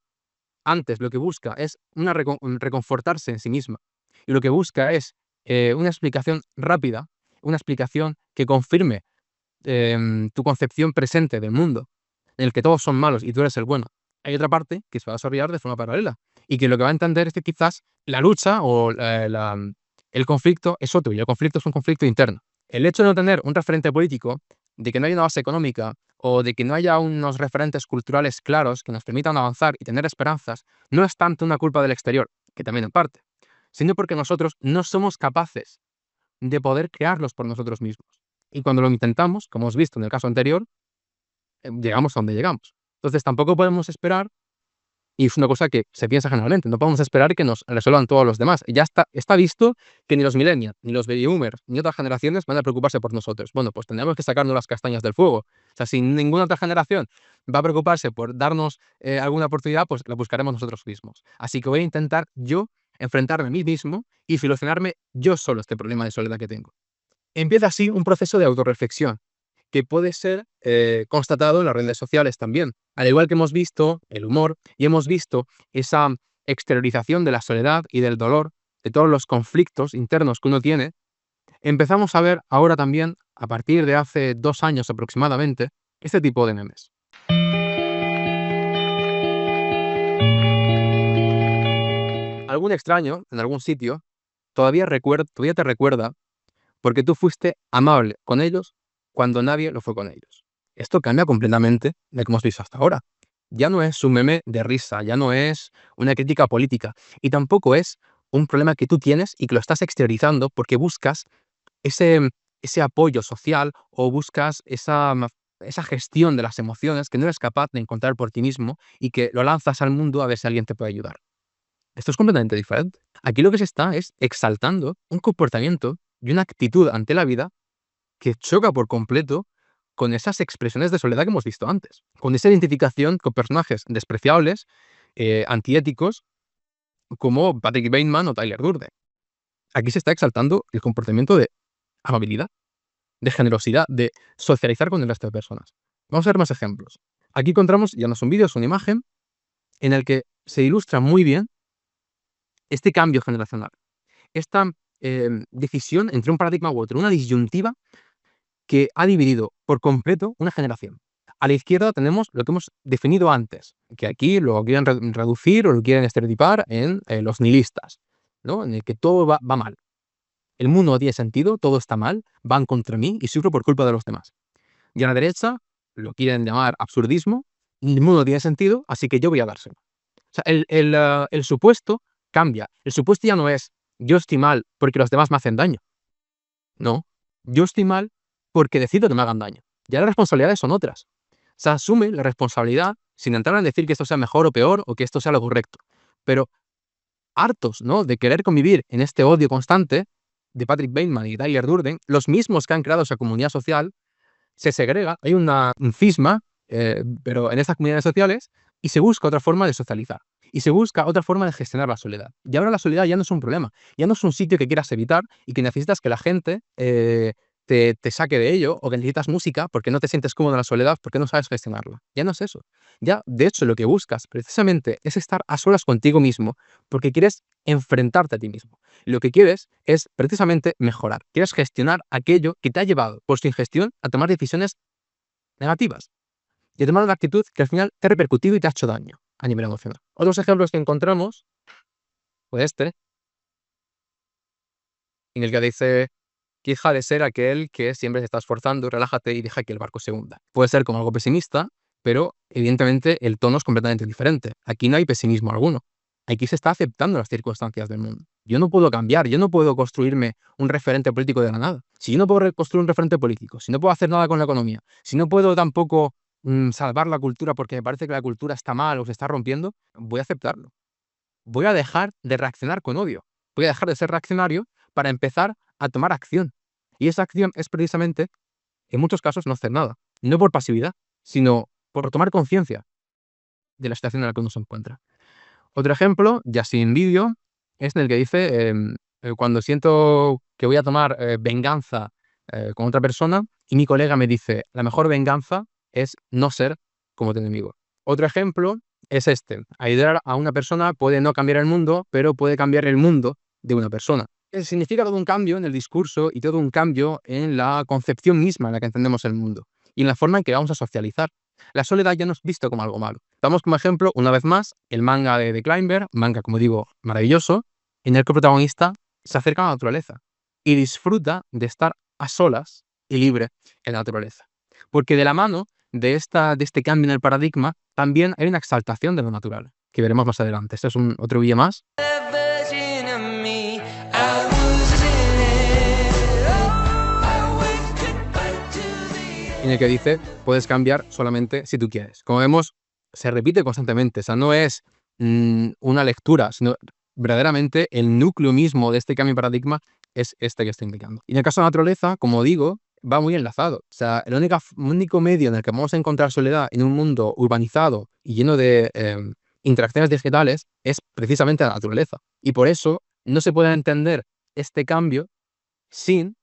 antes lo que busca es reconfortarse en sí misma y lo que busca es una explicación rápida, una explicación que confirme tu concepción presente del mundo, en el que todos son malos y tú eres el bueno. Hay otra parte que se va a desarrollar de forma paralela y que lo que va a entender es que quizás la lucha o el conflicto es otro y el conflicto es un conflicto interno. El hecho de no tener un referente político, de que no haya una base económica o de que no haya unos referentes culturales claros que nos permitan avanzar y tener esperanzas, no es tanto una culpa del exterior, que también en parte, sino porque nosotros no somos capaces de poder crearlos por nosotros mismos. Y cuando lo intentamos, como hemos visto en el caso anterior, llegamos a donde llegamos. Entonces tampoco podemos esperar, y es una cosa que se piensa generalmente, no podemos esperar que nos resuelvan todos los demás. Ya está visto que ni los millennials, ni los baby boomers, ni otras generaciones van a preocuparse por nosotros. Bueno, pues tendremos que sacarnos las castañas del fuego. O sea, si ninguna otra generación va a preocuparse por darnos alguna oportunidad, pues la buscaremos nosotros mismos. Así que voy a intentar yo enfrentarme a mí mismo y solucionarme yo solo este problema de soledad que tengo. Empieza así un proceso de autorreflexión que puede ser constatado en las redes sociales también. Al igual que hemos visto el humor y hemos visto esa exteriorización de la soledad y del dolor, de todos los conflictos internos que uno tiene, empezamos a ver ahora también, a partir de hace 2 años aproximadamente, este tipo de memes. Algún extraño en algún sitio todavía te recuerda porque tú fuiste amable con ellos cuando nadie lo fue con ellos. Esto cambia completamente de cómo hemos visto hasta ahora. Ya no es un meme de risa, ya no es una crítica política y tampoco es un problema que tú tienes y que lo estás exteriorizando porque buscas ese, ese apoyo social o buscas esa gestión de las emociones que no eres capaz de encontrar por ti mismo y que lo lanzas al mundo a ver si alguien te puede ayudar. Esto es completamente diferente. Aquí lo que se está es exaltando un comportamiento y una actitud ante la vida que choca por completo con esas expresiones de soledad que hemos visto antes, con esa identificación con personajes despreciables, antiéticos, como Patrick Bateman o Tyler Durden. Aquí se está exaltando el comportamiento de amabilidad, de generosidad, de socializar con el resto de personas. Vamos a ver más ejemplos. Aquí encontramos, ya no son vídeos, una imagen en el que se ilustra muy bien este cambio generacional, esta decisión entre un paradigma u otro, una disyuntiva que ha dividido por completo una generación. A la izquierda tenemos lo que hemos definido antes, que aquí lo quieren reducir o lo quieren estereotipar en los nihilistas, ¿no? En el que todo va mal. El mundo no tiene sentido, todo está mal, van contra mí y sufro por culpa de los demás. Y a la derecha lo quieren llamar absurdismo, el mundo no tiene sentido, así que yo voy a dárselo. O sea, el supuesto cambia. El supuesto ya no es yo estoy mal porque los demás me hacen daño. No, yo estoy mal porque decido que me hagan daño. Ya las responsabilidades son otras. Se asume la responsabilidad sin entrar en decir que esto sea mejor o peor o que esto sea lo correcto. Pero hartos, ¿no?, de querer convivir en este odio constante de Patrick Bateman y Tyler Durden, los mismos que han creado esa comunidad social, se segrega, hay un cisma, pero en estas comunidades sociales, y se busca otra forma de socializar. Y se busca otra forma de gestionar la soledad. Y ahora la soledad ya no es un problema, ya no es un sitio que quieras evitar y que necesitas que la gente te saque de ello, o que necesitas música porque no te sientes cómodo en la soledad porque no sabes gestionarla. Ya no es eso. Ya, de hecho, lo que buscas precisamente es estar a solas contigo mismo porque quieres enfrentarte a ti mismo. Lo que quieres es precisamente mejorar. Quieres gestionar aquello que te ha llevado por su ingestión a tomar decisiones negativas y a tomar una actitud que al final te ha repercutido y te ha hecho daño a nivel emocional. Otros ejemplos que encontramos, pues este, en el que dice que deja de ser aquel que siempre se está esforzando, relájate y deja que el barco se hunda. Puede ser como algo pesimista, pero evidentemente el tono es completamente diferente. Aquí no hay pesimismo alguno. Aquí se está aceptando las circunstancias del mundo. Yo no puedo cambiar, yo no puedo construirme un referente político de la nada. Si yo no puedo construir un referente político, si no puedo hacer nada con la economía, si no puedo tampoco salvar la cultura porque me parece que la cultura está mal o se está rompiendo, voy a aceptarlo. Voy a dejar de reaccionar con odio. Voy a dejar de ser reaccionario para empezar a tomar acción. Y esa acción es precisamente, en muchos casos, no hacer nada. No por pasividad, sino por tomar conciencia de la situación en la que uno se encuentra. Otro ejemplo, ya sin vídeo, es en el que dice, cuando siento que voy a tomar venganza con otra persona y mi colega me dice, la mejor venganza es no ser como tu enemigo. Otro ejemplo es este. Ayudar a una persona puede no cambiar el mundo, pero puede cambiar el mundo de una persona. Significa todo un cambio en el discurso y todo un cambio en la concepción misma en la que entendemos el mundo y en la forma en que vamos a socializar. La soledad ya no es visto como algo malo. Damos como ejemplo, una vez más, el manga de Climber, manga, como digo, maravilloso, en el que el protagonista se acerca a la naturaleza y disfruta de estar a solas y libre en la naturaleza. Porque de la mano de este cambio en el paradigma, también hay una exaltación de lo natural, que veremos más adelante. Este es otro vídeo más. En el que dice, puedes cambiar solamente si tú quieres. Como vemos, se repite constantemente. O sea, no es una lectura, sino verdaderamente el núcleo mismo de este cambio de paradigma es este que estoy indicando. Y en el caso de la naturaleza, como digo, va muy enlazado. O sea, el único medio en el que vamos a encontrar soledad en un mundo urbanizado y lleno de interacciones digitales es precisamente la naturaleza. Y por eso no se puede entender este cambio sin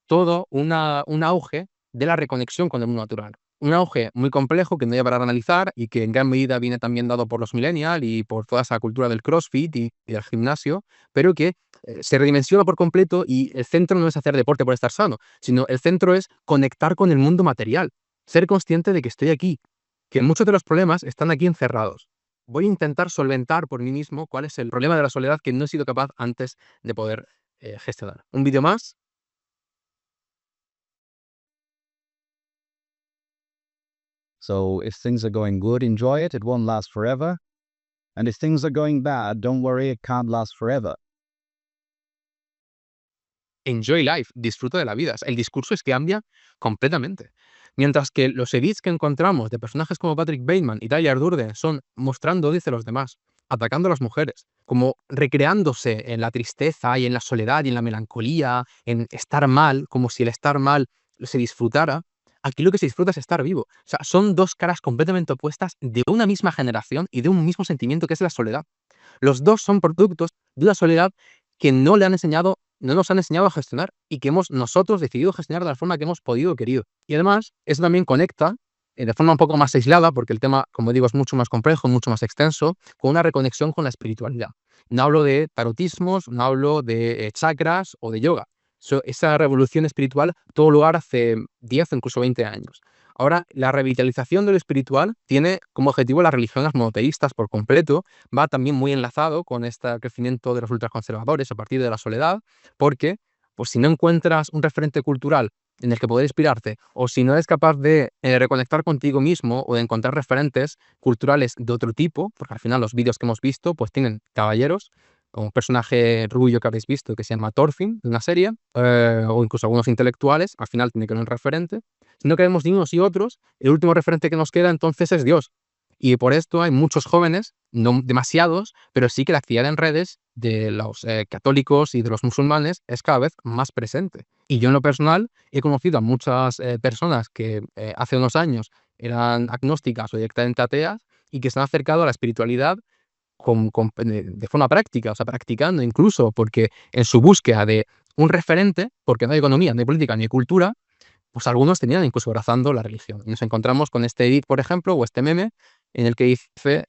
todo un auge de la reconexión con el mundo natural. Un auge muy complejo que no hay para analizar y que en gran medida viene también dado por los millennials y por toda esa cultura del CrossFit y del gimnasio, pero que se redimensiona por completo y el centro no es hacer deporte por estar sano, sino el centro es conectar con el mundo material, ser consciente de que estoy aquí, que muchos de los problemas están aquí encerrados. Voy a intentar solventar por mí mismo cuál es el problema de la soledad que no he sido capaz antes de poder gestionar. Un vídeo más. So if things are going good, enjoy it. It won't last forever. And if things are going bad, don't worry, it can't last forever. Enjoy life, disfruta de la vida. El discurso es que cambia completamente. Mientras que los edits que encontramos de personajes como Patrick Bateman y Tyler Durden son mostrando odios a los demás, atacando a las mujeres, como recreándose en la tristeza y en la soledad y en la melancolía, en estar mal, como si el estar mal se disfrutara. Aquí lo que se disfruta es estar vivo. O sea, son dos caras completamente opuestas de una misma generación y de un mismo sentimiento que es la soledad. Los dos son productos de una soledad que no nos han enseñado a gestionar y que hemos nosotros decidido gestionar de la forma que hemos podido o querido. Y además, eso también conecta de forma un poco más aislada, porque el tema, como digo, es mucho más complejo, mucho más extenso, con una reconexión con la espiritualidad. No hablo de tarotismos, no hablo de chakras o de yoga. Esa revolución espiritual tuvo lugar hace 10 o incluso 20 años. Ahora, la revitalización de lo espiritual tiene como objetivo las religiones monoteístas por completo, va también muy enlazado con este crecimiento de los ultraconservadores a partir de la soledad, porque pues, si no encuentras un referente cultural en el que poder inspirarte, o si no eres capaz de reconectar contigo mismo o de encontrar referentes culturales de otro tipo, porque al final los vídeos que hemos visto pues tienen caballeros, o un personaje rubio que habéis visto que se llama Thorfinn, de una serie, o incluso algunos intelectuales, al final tiene que haber un referente. Si no queremos ni unos y otros, el último referente que nos queda entonces es Dios. Y por esto hay muchos jóvenes, no demasiados, pero sí que la actividad en redes de los católicos y de los musulmanes es cada vez más presente. Y yo en lo personal he conocido a muchas personas que hace unos años eran agnósticas o directamente ateas y que se han acercado a la espiritualidad de forma práctica, o sea, practicando incluso, porque en su búsqueda de un referente, porque no hay economía, no hay política, ni hay cultura, pues algunos tenían incluso abrazando la religión. Y nos encontramos con este edit, por ejemplo, o este meme, en el que dice,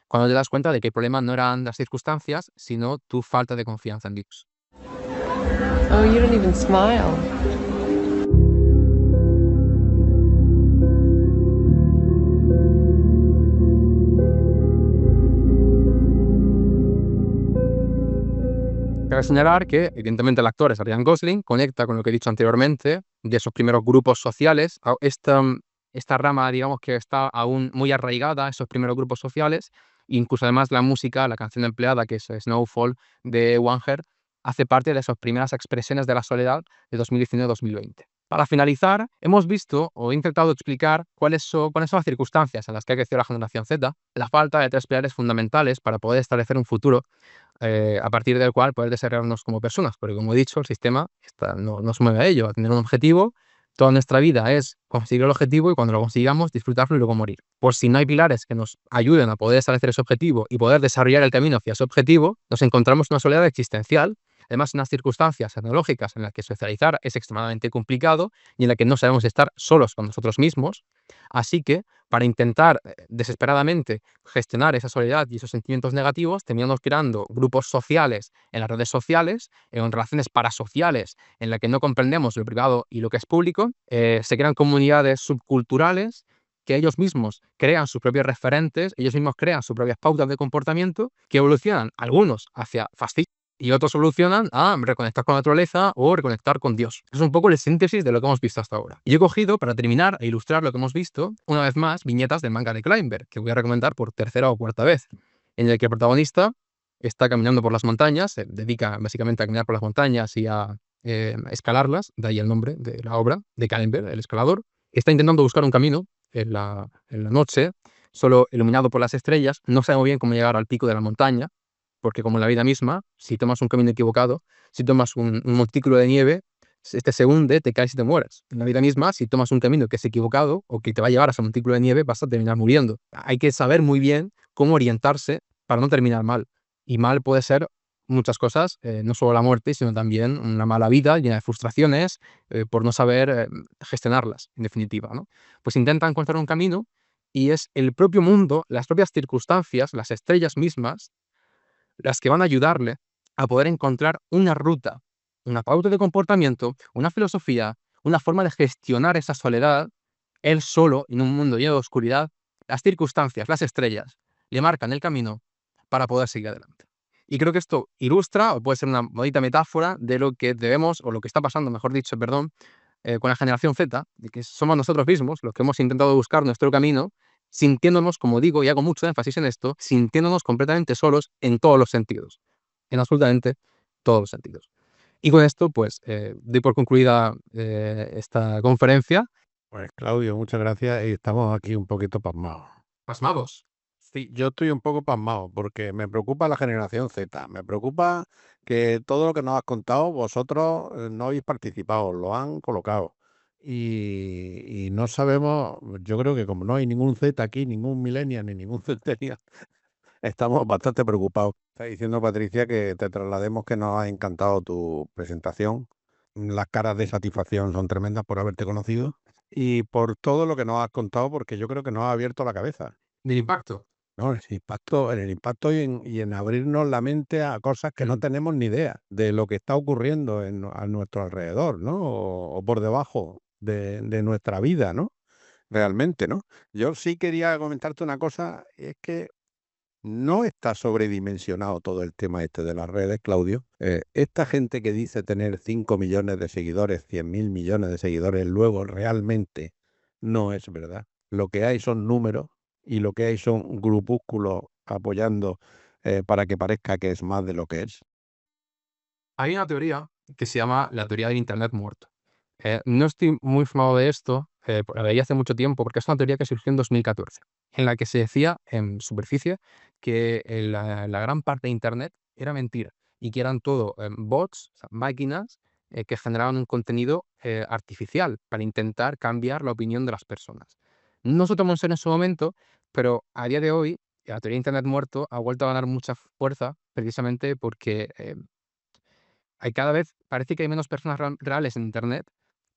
cuando te das cuenta de que el problema no eran las circunstancias, sino tu falta de confianza en Dios. Oh, you don't even smile. Claro, Cabe señalar que, evidentemente, el actor es Ryan Gosling, conecta con lo que he dicho anteriormente, de esos primeros grupos sociales, esta rama, digamos, que está aún muy arraigada, esos primeros grupos sociales, incluso además la música, la canción empleada, que es Snowfall de Wanger, hace parte de esas primeras expresiones de la soledad de 2019-2020. Para finalizar, hemos visto o he intentado explicar cuáles son las circunstancias en las que ha crecido la generación Z, la falta de 3 pilares fundamentales para poder establecer un futuro a partir del cual poder desarrollarnos como personas, porque como he dicho, el sistema no nos mueve a ello, a tener un objetivo. Toda nuestra vida es conseguir el objetivo y cuando lo consigamos disfrutarlo y luego morir. Pues si no hay pilares que nos ayuden a poder establecer ese objetivo y poder desarrollar el camino hacia ese objetivo, nos encontramos en una soledad existencial, además en unas circunstancias tecnológicas en las que socializar es extremadamente complicado y en la que no sabemos estar solos con nosotros mismos. Así que para intentar desesperadamente gestionar esa soledad y esos sentimientos negativos, terminamos creando grupos sociales en las redes sociales, en relaciones parasociales en las que no comprendemos lo privado y lo que es público. Se crean comunidades subculturales que ellos mismos crean sus propios referentes, ellos mismos crean sus propias pautas de comportamiento que evolucionan algunos hacia fascismo y otros evolucionan a reconectar con la naturaleza o reconectar con Dios. Es un poco la síntesis de lo que hemos visto hasta ahora. Y he cogido, para terminar e ilustrar lo que hemos visto, una vez más, viñetas del manga de Climber, que voy a recomendar por tercera o cuarta vez, en el que el protagonista está caminando por las montañas, se dedica básicamente a caminar por las montañas y a escalarlas, de ahí el nombre de la obra, de Climber, el escalador. Está intentando buscar un camino en la noche, solo iluminado por las estrellas, no sabe muy bien cómo llegar al pico de la montaña, porque como en la vida misma, si tomas un camino equivocado, si tomas un montículo de nieve, este se hunde, te caes y te mueres. En la vida misma, si tomas un camino que es equivocado o que te va a llevar a ese montículo de nieve, vas a terminar muriendo. Hay que saber muy bien cómo orientarse para no terminar mal. Y mal puede ser muchas cosas, no solo la muerte, sino también una mala vida llena de frustraciones por no saber gestionarlas, en definitiva, ¿no? Pues intenta encontrar un camino y es el propio mundo, las propias circunstancias, las estrellas mismas, las que van a ayudarle a poder encontrar una ruta, una pauta de comportamiento, una filosofía, una forma de gestionar esa soledad, él solo en un mundo lleno de oscuridad. Las circunstancias, las estrellas, le marcan el camino para poder seguir adelante. Y creo que esto ilustra, o puede ser una bonita metáfora, de lo que debemos, o lo que está pasando, mejor dicho, perdón, con la generación Z, de que somos nosotros mismos los que hemos intentado buscar nuestro camino, sintiéndonos, como digo, y hago mucho énfasis en esto, sintiéndonos completamente solos en todos los sentidos, en absolutamente todos los sentidos. Y con esto, pues, doy por concluida esta conferencia. Pues Claudio, muchas gracias y estamos aquí un poquito pasmados. Pasmados. Sí, yo estoy un poco pasmado porque me preocupa la generación Z, me preocupa que todo lo que nos has contado vosotros no habéis participado, lo han colocado y no sabemos, yo creo que como no hay ningún Z aquí, ningún millennial ni ningún centennial, estamos bastante preocupados. Está diciendo Patricia que te traslademos que nos ha encantado tu presentación. Las caras de satisfacción son tremendas por haberte conocido y por todo lo que nos has contado, porque yo creo que nos ha abierto la cabeza. Del impacto. No, en el impacto y en abrirnos la mente a cosas que no tenemos ni idea de lo que está ocurriendo a nuestro alrededor, ¿no? O por debajo de nuestra vida, ¿no? Realmente, ¿no? Yo sí quería comentarte una cosa, es que no está sobredimensionado todo el tema este de las redes, Claudio. Esta gente que dice tener 5 millones de seguidores, 100.000 millones de seguidores, luego realmente no es verdad. Lo que hay son números y lo que hay son grupúsculos apoyando para que parezca que es más de lo que es. Hay una teoría que se llama la teoría del Internet muerto. No estoy muy informado de esto, la leí hace mucho tiempo, porque es una teoría que surgió en 2014, en la que se decía, en superficie, que la gran parte de Internet era mentira y que eran todo bots, o sea, máquinas que generaban un contenido artificial para intentar cambiar la opinión de las personas. No se tomó en serio en su momento, pero a día de hoy la teoría de Internet muerto ha vuelto a ganar mucha fuerza precisamente porque hay cada vez parece que hay menos personas reales en Internet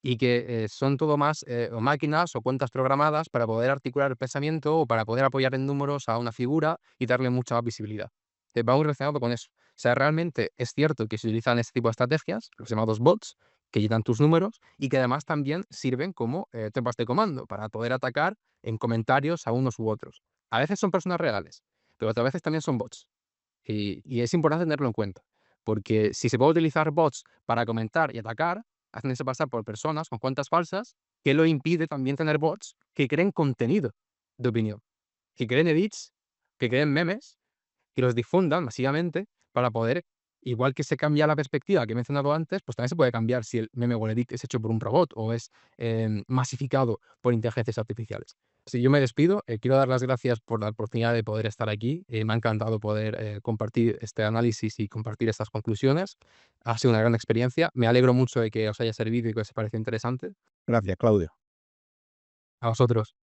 y que son todo más o máquinas o cuentas programadas para poder articular el pensamiento o para poder apoyar en números a una figura y darle mucha más visibilidad. Va muy relacionado con eso. O sea, realmente es cierto que se utilizan este tipo de estrategias, los llamados bots, que llenan tus números y que además también sirven como tropas de comando para poder atacar en comentarios a unos u otros. A veces son personas reales, pero otras veces también son bots. Y es importante tenerlo en cuenta. porque si se puede utilizar bots para comentar y atacar, haciéndose pasar por personas con cuentas falsas, ¿qué lo impide también tener bots que creen contenido de opinión? Que creen edits, que creen memes, y los difundan masivamente para poder, igual que se cambia la perspectiva que he mencionado antes, pues también se puede cambiar si el meme o el edit es hecho por un robot o es masificado por inteligencias artificiales. Si yo me despido, quiero dar las gracias por la oportunidad de poder estar aquí. Me ha encantado poder compartir este análisis y compartir estas conclusiones. Ha sido una gran experiencia. Me alegro mucho de que os haya servido y que os haya parecido interesante. Gracias, Claudio. A vosotros.